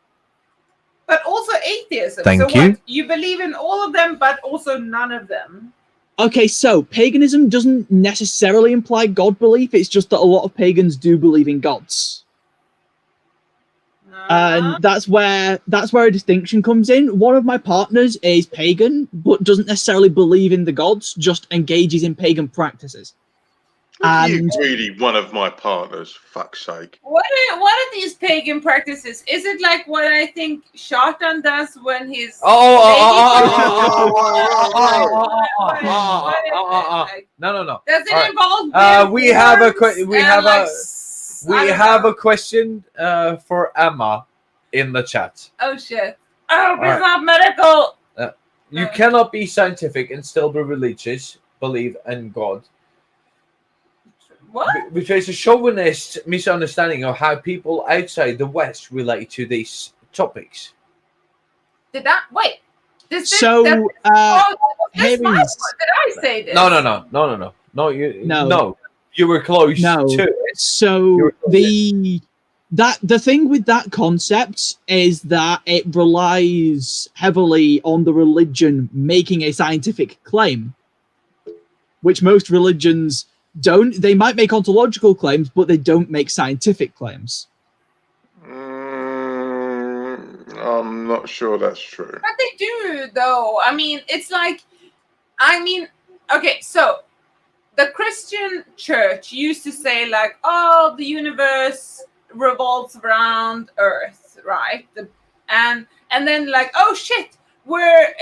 S3: But also atheism.
S1: Thank
S3: so
S1: you.
S3: What, you believe in all of them, but also none of them.
S5: Okay, so paganism doesn't necessarily imply God belief. It's just that a lot of pagans do believe in gods. And that's where a distinction comes in. One of my partners is pagan, but doesn't necessarily believe in the gods, just engages in pagan practices.
S2: You really one of my partners, fuck's sake.
S3: What are these pagan practices? Is it like what I think Shatan does when he's
S1: No.
S3: Does it involve
S1: we have a question for Emma in the chat.
S3: Oh shit. Oh, it's not medical.
S1: You cannot be scientific and still be religious, believe in God.
S3: What?
S1: Which is a chauvinist misunderstanding of how people outside the West relate to these topics.
S3: Did that wait? Did
S5: I
S3: say this?
S1: No. You were close to it.
S5: So the thing with that concept is that it relies heavily on the religion making a scientific claim, which most religions don't. They might make ontological claims, but they don't make scientific claims.
S2: I'm not sure that's true.
S3: But they do, though. I mean, it's like, okay, so the Christian church used to say, like, oh, the universe revolves around Earth, right? And then, like, oh, shit, we're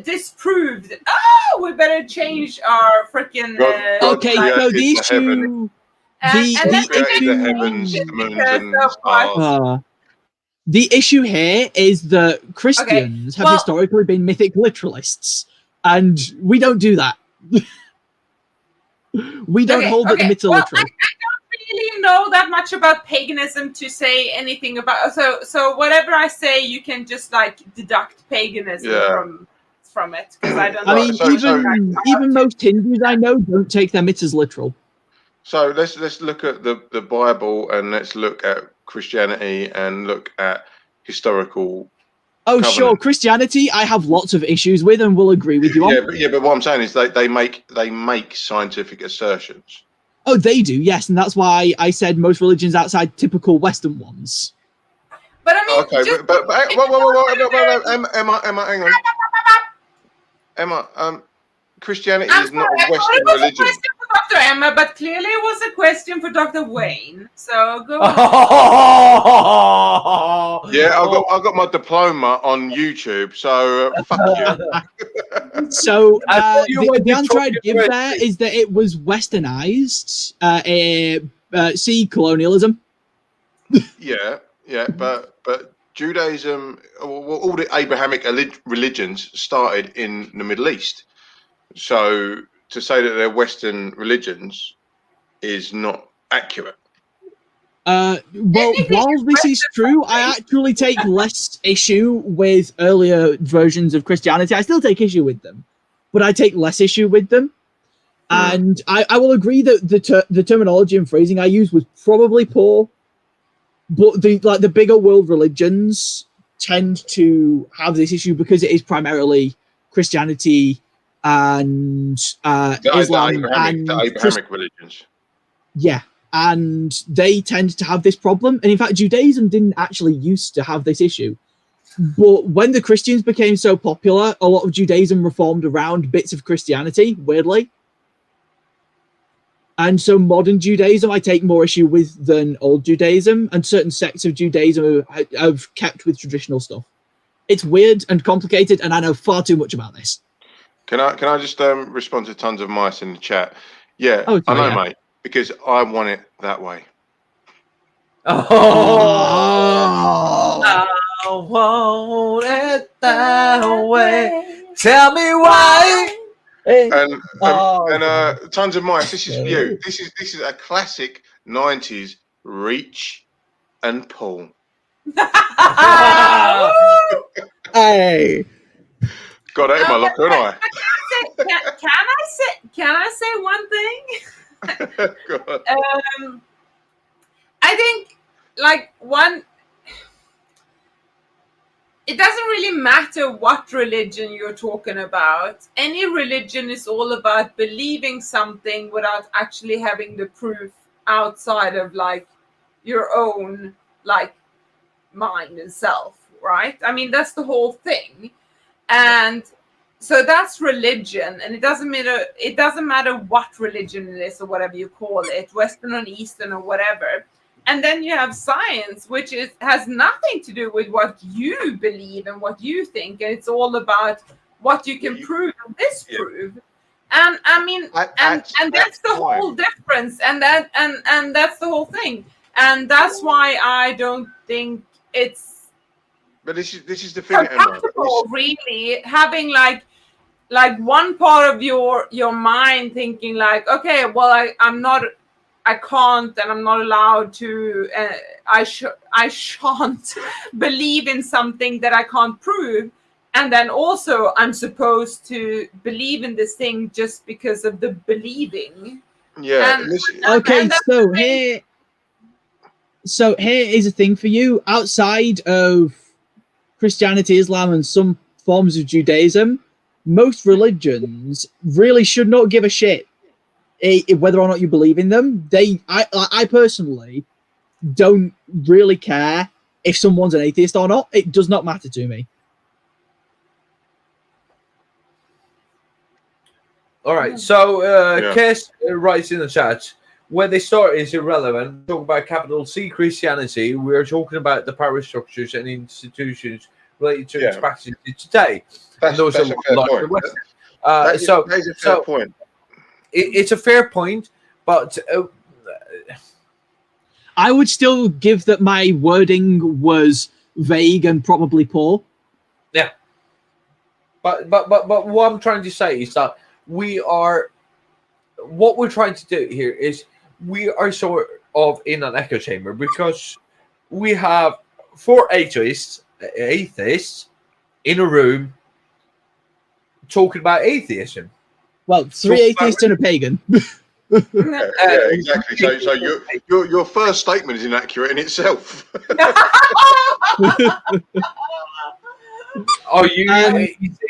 S3: disproved. Oh, we better change our freaking...
S5: okay, so the issue... The issue here is that Christians have historically been mythic literalists, and we don't do that. We don't hold that the myths are literal.
S3: I don't really know that much about paganism to say anything about. So whatever I say, you can just like deduct paganism from it, because I don't know.
S5: I mean, even most Hindus I know don't take their myths as literal.
S2: So let's look at the Bible, and let's look at Christianity, and look at historical.
S5: Oh, sure, Christianity I have lots of issues with, and will agree with you on.
S2: But what I'm saying is they make scientific assertions.
S5: Oh, they do, yes, and that's why I said most religions outside typical Western ones.
S3: But I mean,
S2: Okay,
S3: just
S2: but Emma, hang on. Emma, Christianity
S3: I'm
S2: is not
S3: sorry,
S2: a
S3: I thought
S2: Western
S3: it was a
S2: religion.
S3: question for Dr. Emma, but clearly it was a question for Dr. Wayne. So go on.
S2: Yeah, I got my diploma on YouTube, so fuck you.
S5: So
S1: I thought you went
S5: the
S1: to
S5: answer I'd
S1: Tokyo
S5: give there
S1: University.
S5: is that it was westernized. See colonialism.
S2: Yeah, but Judaism, all the Abrahamic religions started in the Middle East. So to say that they're Western religions is not accurate.
S5: Well,
S3: Technically,
S5: while this is true, I actually take less issue with earlier versions of Christianity. I still take issue with them, but I take less issue with them. And I will agree that the terminology and phrasing I used was probably poor, but the bigger world religions tend to have this issue because it is primarily Christianity and Islam
S2: the
S5: and
S2: Abrahamic religions.
S5: yeah, and they tend to have this problem. And in fact, Judaism didn't actually used to have this issue. But when the Christians became so popular, a lot of Judaism reformed around bits of Christianity, weirdly. And so modern Judaism I take more issue with than old Judaism, and certain sects of Judaism have kept with traditional stuff. It's weird and complicated, and I know far too much about this.
S2: Can I just respond to tons of mice in the chat? Yeah,
S5: Oh,
S2: I know,
S5: yeah.
S2: mate, because I want it that way.
S1: I want it that way. Tell me why.
S2: And tons of mice. This is for you. This is a classic '90s reach and pull.
S5: Hey.
S2: Got that in my locker, haven't
S3: Can I say one thing?
S2: I? Go on.
S3: I think it doesn't really matter what religion you're talking about. Any religion is all about believing something without actually having the proof outside of your own mind and self, right? I mean, that's the whole thing. And so that's religion, and it doesn't matter what religion it is or whatever you call it, Western or Eastern or whatever. And then you have science, which has nothing to do with what you believe and what you think, and it's all about what you can prove and disprove. And I mean, and that's the whole difference, and that's the whole thing, and that's why I don't think it's.
S2: But this is the thing, Emma.
S3: Really having like one part of your mind thinking okay, well, I can't and I'm not allowed to. I shan't believe in something that I can't prove, and then also I'm supposed to believe in this thing just because of the believing.
S2: Yeah.
S5: Okay, so here is a thing for you. Outside of Christianity, Islam, and some forms of Judaism, most religions really should not give a shit whether or not you believe in them. I personally don't really care if someone's an atheist or not. It does not matter to me.
S1: All right, so Kes writes in the chat, where they start is irrelevant. Talk about capital C Christianity. We're talking about the power structures and institutions related to expansion today.
S2: That's a fair point. That is a fair point.
S1: It's a fair point, but
S5: I would still give that my wording was vague and probably poor.
S1: Yeah. But what I'm trying to say is that what we're trying to do here is we are sort of in an echo chamber, because we have 4 atheists in a room talking about atheism.
S5: Well, 3 atheists and a pagan.
S2: Yeah, exactly. So your first statement is inaccurate in itself.
S1: Are you?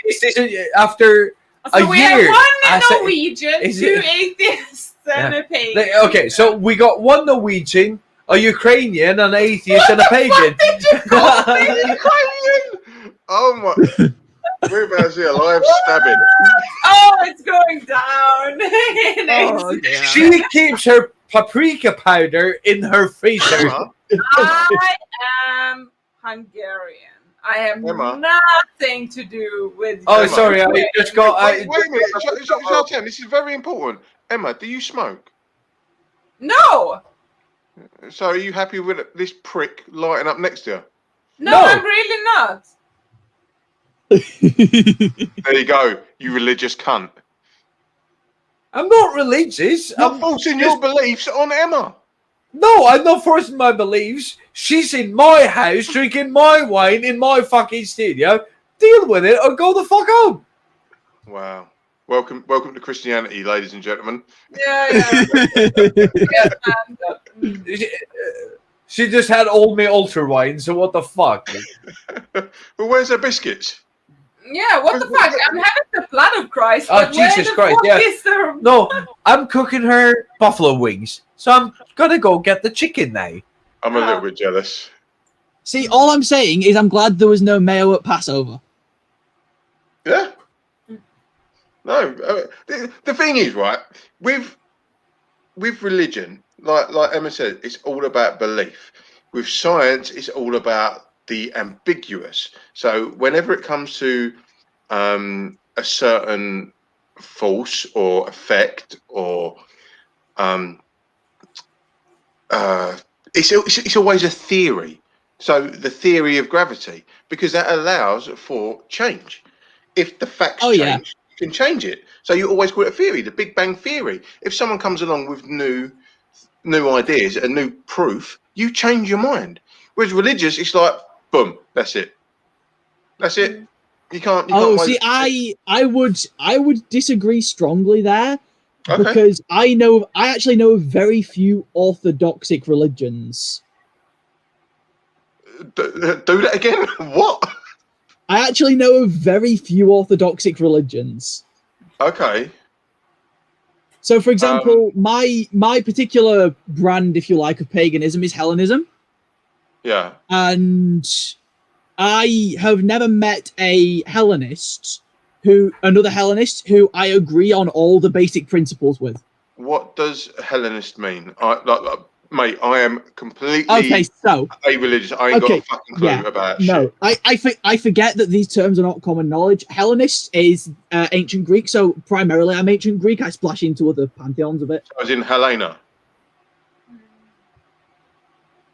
S1: Is this after a
S3: we
S1: year?
S3: have 1 Norwegian, 2 atheists, and a pagan.
S1: Okay, so we got 1 Norwegian, a Ukrainian, an atheist, and a pagan.
S2: Ukrainian! Oh my! We're about to see a live stabbing.
S3: Oh, it's going down.
S5: Oh, yeah.
S1: She keeps her paprika powder in her freezer.
S2: Emma,
S3: I am Hungarian. I have
S2: Emma.
S3: nothing to do with.
S1: Oh,
S2: Emma.
S1: sorry, I just got.
S2: wait a minute. Shut this is very important. Emma, do you smoke?
S3: No,
S2: So are you happy with this prick lighting up next to you?
S3: no, I'm really not.
S2: There you go, you religious cunt.
S1: I'm not religious.
S2: You're forcing your beliefs on Emma.
S1: No, I'm not forcing my beliefs. She's in my house drinking my wine in my fucking studio. Deal with it or go the fuck home.
S2: Wow. Welcome to Christianity, ladies and gentlemen.
S3: Yeah.
S1: She just had old me ultra wine, so what the fuck?
S2: Well, where's her biscuits?
S3: Yeah, what the fuck? I'm having the blood of Christ.
S1: Oh,
S3: But where
S1: Jesus
S3: the
S1: Christ,
S3: fuck
S1: yeah.
S3: is the...
S1: No, I'm cooking her buffalo wings, so I'm gonna go get the chicken now.
S2: I'm a little bit jealous.
S5: See, all I'm saying is I'm glad there was no mayo at Passover.
S2: Yeah. No, the thing is, right, with religion, like Emma said, it's all about belief. With science, it's all about the ambiguous. So whenever it comes to a certain force or effect, or it's always a theory. So the theory of gravity, because that allows for change. If the facts change, you can change it. So you always call it a theory, the Big Bang Theory. If someone comes along with new ideas, a new proof, you change your mind. Whereas religious, it's like, boom, that's it. That's it. You can't.
S5: See, I would disagree strongly there,
S2: Okay.
S5: because I actually know of very few orthodoxic religions.
S2: Do that again. What?
S5: I actually know of very few orthodoxic religions.
S2: Okay.
S5: So, for example, my particular brand, if you like, of paganism is Hellenism.
S2: Yeah.
S5: And I have never met another Hellenist who I agree on all the basic principles with.
S2: What does Hellenist mean? Mate, I am completely a-religious. I ain't got a fucking clue about shit.
S5: I forget that these terms are not common knowledge. Hellenist is ancient Greek, so primarily I'm ancient Greek. I splash into other pantheons of it.
S2: I was in Helena.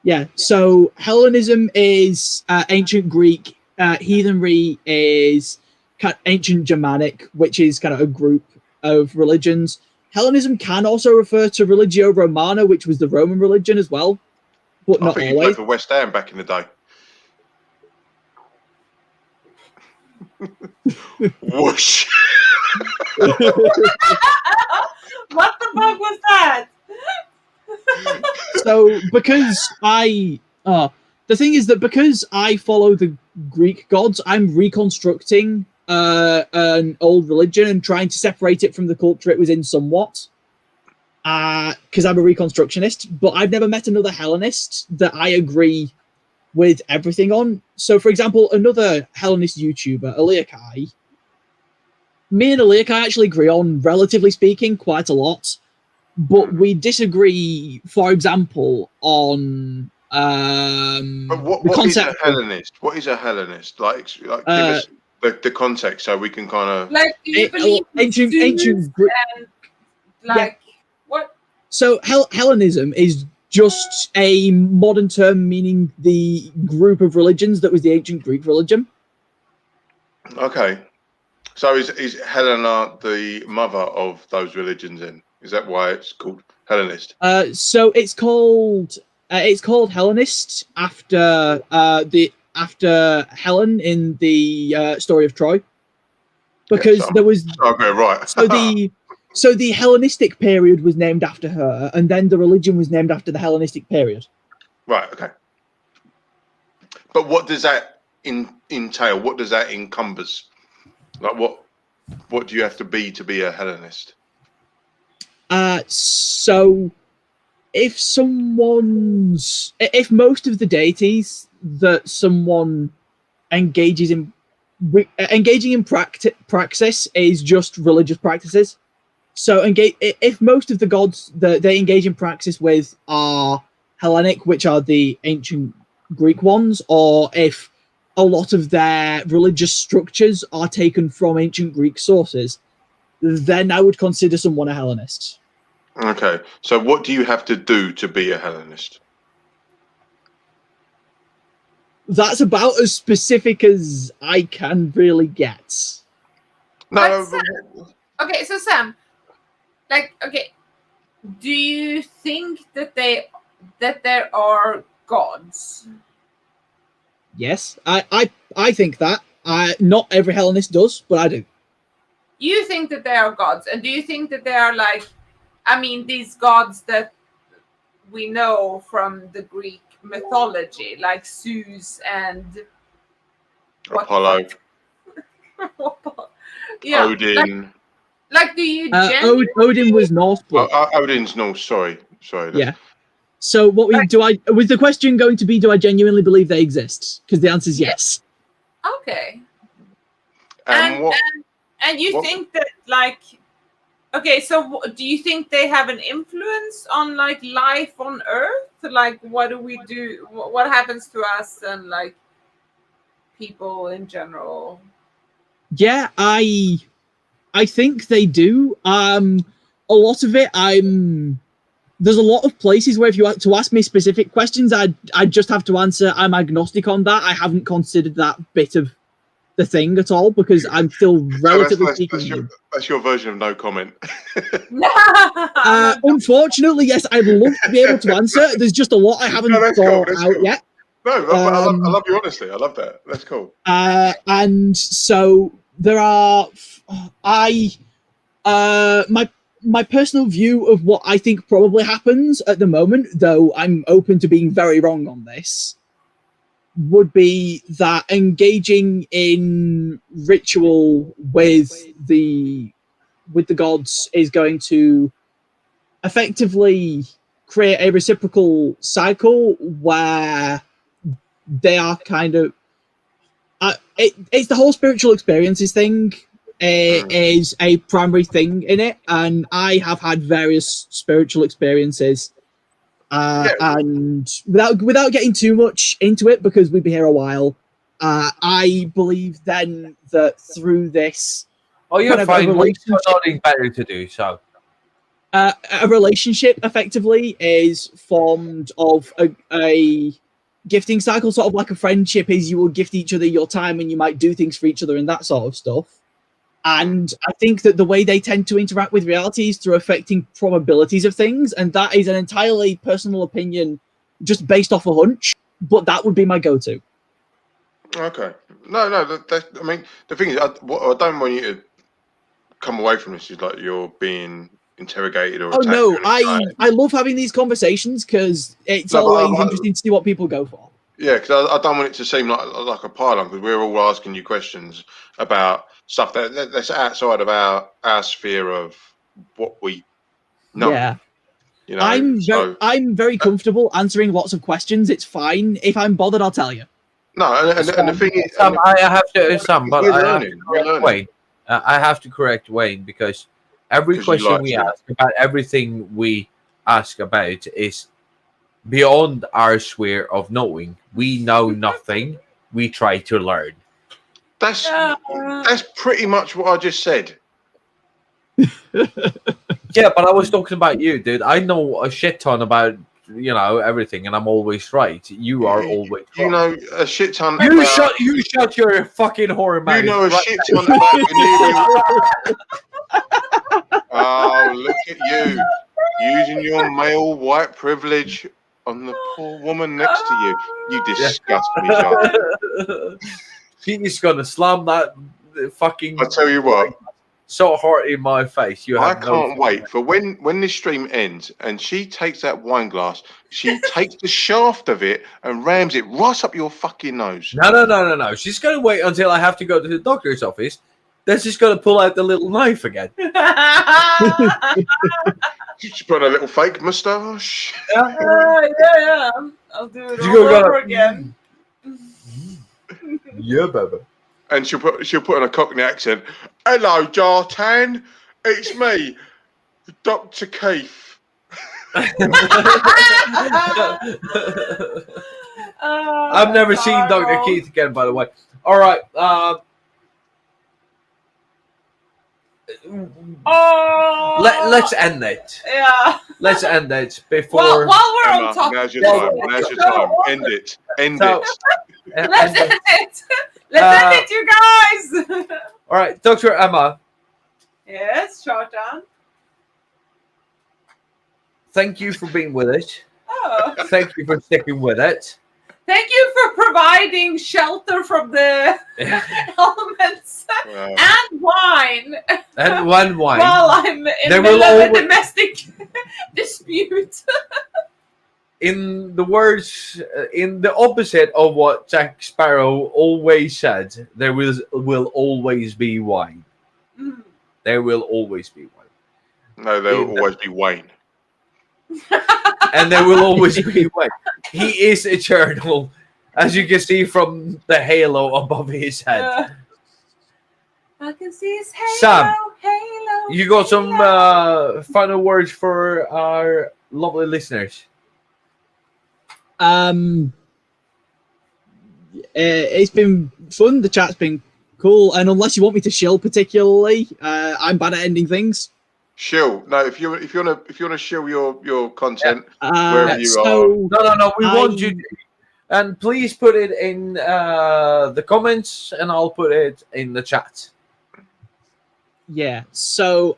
S5: Yeah, so Hellenism is ancient Greek. Heathenry is kind of ancient Germanic, which is kind of a group of religions. Hellenism can also refer to Religio Romana, which was the Roman religion as well, but not
S2: I think
S5: always.
S2: he played for West Ham back in the day. Whoosh!
S3: What the fuck was that?
S5: So, because the thing is that because I follow the Greek gods, I'm reconstructing an old religion and trying to separate it from the culture it was in somewhat. Because I'm a reconstructionist, but I've never met another Hellenist that I agree with everything on. So, for example, another Hellenist YouTuber, Eliakai, me and Eliakai actually agree on, relatively speaking, quite a lot. But we disagree, for example, on
S2: what is a Hellenist? What is a Hellenist? Like give us the context so we can kind of
S3: like you believe
S5: ancient
S3: and like what?
S5: So Hellenism is just a modern term meaning the group of religions that was the ancient Greek religion.
S2: Okay, so is Helena the mother of those religions? Then is that why it's called Hellenist?
S5: So it's called Hellenist after Helen in the story of Troy, because there was
S2: right.
S5: So the Hellenistic period was named after her, and then the religion was named after the Hellenistic period.
S2: Right. Okay. But what does that entail? What does that encompass? Like what do you have to be a Hellenist?
S5: So if most of the deities that someone engages in engaging in praxis is just religious practices. So if most of the gods that they engage in praxis with are Hellenic, which are the ancient Greek ones, or if a lot of their religious structures are taken from ancient Greek sources, then I would consider someone a Hellenist.
S2: Okay, so what do you have to do to be a Hellenist?
S5: That's about as specific as I can really get.
S2: No,
S3: okay, so Sam, do you think that there are gods?
S5: Yes, I think that. Not every Hellenist does, but I do.
S3: You think that there are gods, and do you think that they are these gods that we know from the Greek mythology, like Zeus and
S2: Apollo,
S3: yeah,
S2: Odin.
S3: do you genuinely...
S5: Odin was Norse, but
S2: Odin's Norse. Sorry.
S5: Yeah. So what was the question going to be? Do I genuinely believe they exist? Because the answer is yes.
S3: Okay.
S2: And
S3: you think that so do you think they have an influence on life on Earth? What do we do? What happens to us and people in general?
S5: Yeah, I think they do. A lot of it, there's a lot of places where if you want to ask me specific questions, I'd just have to answer I'm agnostic on that. I haven't considered that bit of the thing at all because I'm still relatively speaking.
S2: That's your version of no comment.
S5: Unfortunately, yes, I'd love to be able to answer. There's just a lot I haven't thought out yet.
S2: No, I love your honesty. I love that. That's cool.
S5: And so there are, my personal view of what I think probably happens at the moment, though I'm open to being very wrong on this, would be that engaging in ritual with the gods is going to effectively create a reciprocal cycle where they are kind of it's the whole spiritual experiences thing is a primary thing in it, and I have had various spiritual experiences and without getting too much into it because we'd be here a while, I believe then that through this
S1: you're fine. We've got nothing better to do, so
S5: a relationship effectively is formed of a gifting cycle, sort of like a friendship is. You will gift each other your time and you might do things for each other and that sort of stuff. And I think that the way they tend to interact with reality is through affecting probabilities of things, and that is an entirely personal opinion just based off a hunch, but that would be my go-to.
S2: Okay. No, I mean, the thing is, what I don't want you to come away from this is like you're being interrogated or attacked.
S5: No, I love having these conversations because it's always interesting to see what people go for.
S2: Yeah, because I don't want it to seem like a pile-on, because we're all asking you questions about stuff that's outside of our sphere of what we know.
S5: Yeah.
S2: You know,
S5: I'm very comfortable answering lots of questions. It's fine. If I'm bothered, I'll tell you.
S2: No, and the thing is,
S1: Sam, I have to correct Wayne. I have to correct Wayne because every question we ask about everything we ask about is beyond our sphere of knowing. We know nothing. We try to learn.
S2: That's pretty much what I just said.
S1: Yeah, but I was talking about you, dude. I know a shit ton about everything, and I'm always right. You are always right.
S2: You know a shit ton.
S1: You shut your fucking horror mouth.
S2: You know a shit ton about venereal. Oh, look at you using your male white privilege on the poor woman next to you. You disgust me, John.
S1: She's gonna slam that fucking.
S2: I tell you what.
S1: So hard in my face.
S2: I can't wait for when this stream ends and she takes that wine glass, she takes the shaft of it and rams it right up your fucking nose.
S1: No. She's gonna wait until I have to go to the doctor's office That's just got to pull out the little knife again.
S2: She's put on a little fake moustache.
S3: Yeah. I'll do it
S1: You
S3: all
S1: go-
S3: over again.
S1: Yeah, baby.
S2: And she'll put on a Cockney accent. Hello, Jartan. It's me, Dr. Keith.
S1: I've never seen Dr. Keith again, by the way. All right. Let's end it.
S3: Yeah.
S1: Let's end it before.
S3: While we're
S2: Emma,
S3: on top.
S2: now's your time. Now's your time. End it. End it.
S3: Let's end it. Let's end it, you guys.
S1: All right, Dr. Emma.
S3: Yes, Shortan.
S1: Thank you for being with us.
S3: Oh.
S1: Thank you for sticking with it.
S3: Thank you for providing shelter from the elements and wine.
S1: And one wine.
S3: While I'm in
S1: There
S3: the middle
S1: will
S3: of a
S1: always-
S3: domestic dispute.
S1: In the words, in the opposite of what Jack Sparrow always said, there will always be wine.
S3: Mm.
S1: There will always be wine.
S2: No, there will always be Wayne.
S1: And there will always be wine. He is eternal, as you can see from the halo above his head.
S3: I can see his halo.
S1: Sam,
S3: halo.
S1: You got some
S3: halo.
S1: final words for our lovely listeners?
S5: It's been fun. The chat's been cool, and unless you want me to shill particularly, I'm bad at ending things.
S2: Shill. No, if you wanna shill your content wherever you are.
S1: No. We want you to, and please put it in the comments, and I'll put it in the chat.
S5: Yeah. So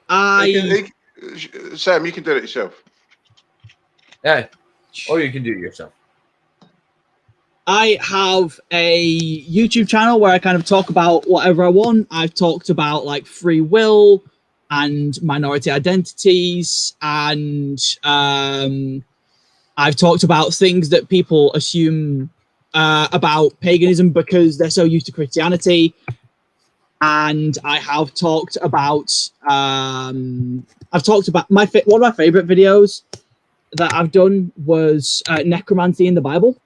S2: Sam, you can do it yourself.
S1: Yeah, or you can do it yourself.
S5: I have a YouTube channel where I kind of talk about whatever I want. I've talked about like free will and minority identities, and I've talked about things that people assume about paganism because they're so used to Christianity. And I have talked about one of my favorite videos that I've done was necromancy in the Bible.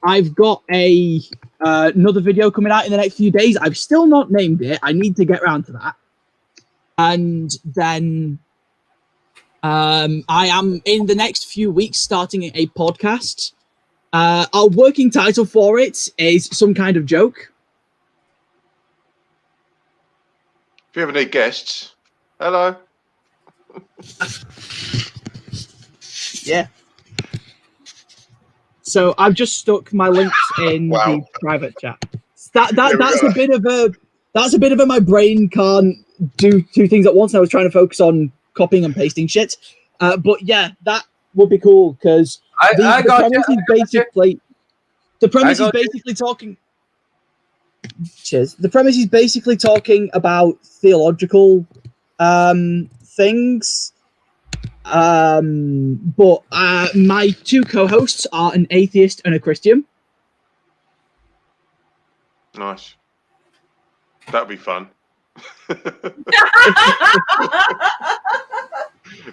S5: I've got another video coming out in the next few days. I've still not named it. I need to get around to that. And then I am in the next few weeks starting a podcast. Our working title for it is Some Kind of Joke.
S2: If you ever need guests, hello.
S5: Yeah. So I've just stuck my links in the private chat. That's a bit of a my brain can't do two things at once. I was trying to focus on copying and pasting shit. But yeah, that would be cool because the premise is basically talking. Cheers. The premise is basically talking about theological things. But my two co-hosts are an atheist and a Christian.
S2: Nice. That'd be fun.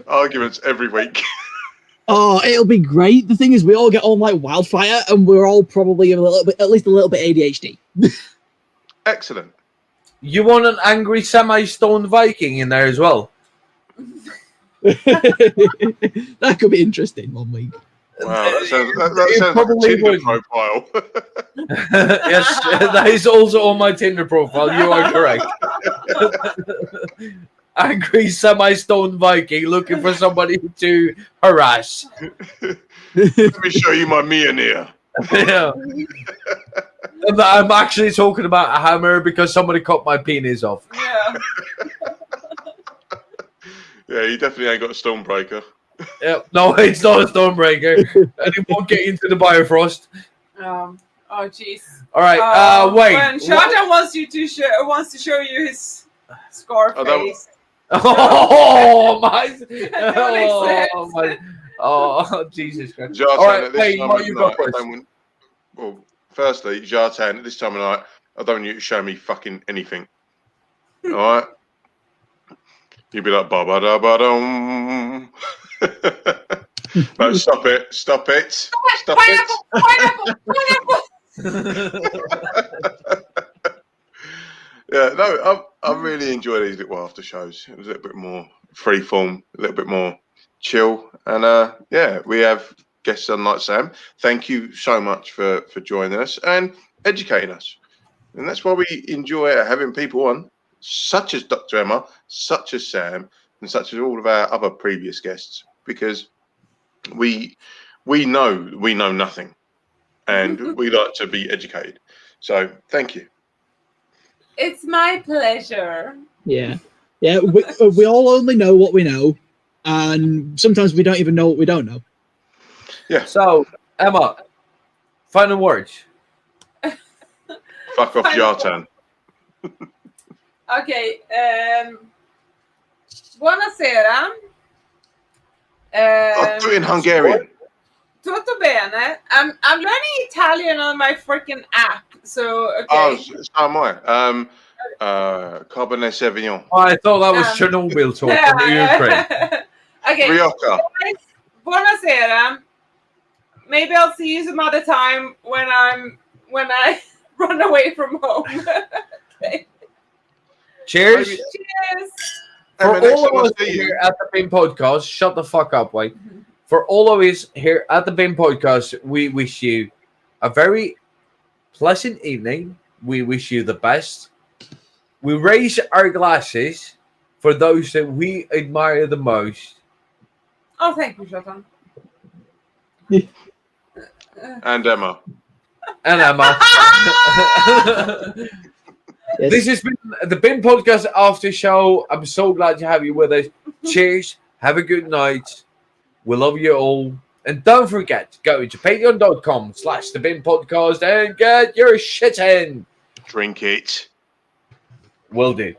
S2: Arguments every week.
S5: Oh, it'll be great. The thing is, we all get on like wildfire, and we're all probably at least a little bit ADHD.
S2: Excellent.
S1: You want an angry semi-stoned Viking in there as well?
S5: That could be interesting one week.
S2: Wow, that sounds like a Tinder profile.
S1: Yes, that is also on my Tinder profile. You are correct. Angry semi-stoned Viking looking for somebody to harass.
S2: Let me show you my Mjolnir.
S1: Yeah. And I'm actually talking about a hammer because somebody cut my penis off.
S3: Yeah.
S2: Yeah, you definitely ain't got a Stormbreaker.
S1: Yeah, no, it's not a Stormbreaker, and it won't get into the Bifrost.
S3: Oh, jeez.
S1: All right, wait.
S3: When Shortan wants to show you his scar face.
S1: Oh my! Oh my! Oh Jesus Christ!
S2: Jartan,
S1: All right,
S2: at this
S1: wait,
S2: time
S1: what
S2: of
S1: you
S2: night,
S1: got first?
S2: well, firstly, Jartan, at this time of night, I don't want you to show me fucking anything. All right? You'd be like, ba ba da ba dum. No, stop it. Stop it. Stop it. Yeah, no, I really enjoy these little after shows. It was a little bit more freeform, a little bit more chill. And yeah, we have guests unlike Sam. Thank you so much for joining us and educating us. And that's why we enjoy having people on, such as Dr. Emma, such as Sam, and such as all of our other previous guests, because we know nothing, and we like to be educated. So thank you.
S3: It's my pleasure.
S5: Yeah. We all only know what we know, and sometimes we don't even know what we don't know.
S2: Yeah.
S1: So, Emma, final words.
S2: Fuck off, Jartan.
S3: Okay. Buonasera.
S2: I'll do it in Hungarian.
S3: Tutto bene. I'm learning Italian on my freaking app. So okay.
S2: Oh, so am I. Cabernet Sauvignon.
S1: I thought that was Chernobyl talk from the Ukraine.
S3: Okay.
S2: Rioja.
S3: Buonasera. Maybe I'll see you some other time when I run away from home. Okay.
S1: Cheers.
S3: Cheers.
S1: For
S2: Emma, next
S1: all
S2: time I
S1: of us
S2: see you-
S1: here at the BIM Podcast, shut the fuck up, Wait. For all of us here at the BIM Podcast, we wish you a very pleasant evening. We wish you the best. We raise our glasses for those that we admire the most.
S3: Oh, thank you, Shatan.
S2: And Emma.
S1: And Emma.
S5: Yes.
S1: This has been the BIM Podcast After Show. I'm so glad to have you with us. Cheers. Have a good night. We love you all. And don't forget, go to patreon.com/the BIM Podcast and get your shit in.
S2: Drink it.
S1: Will do.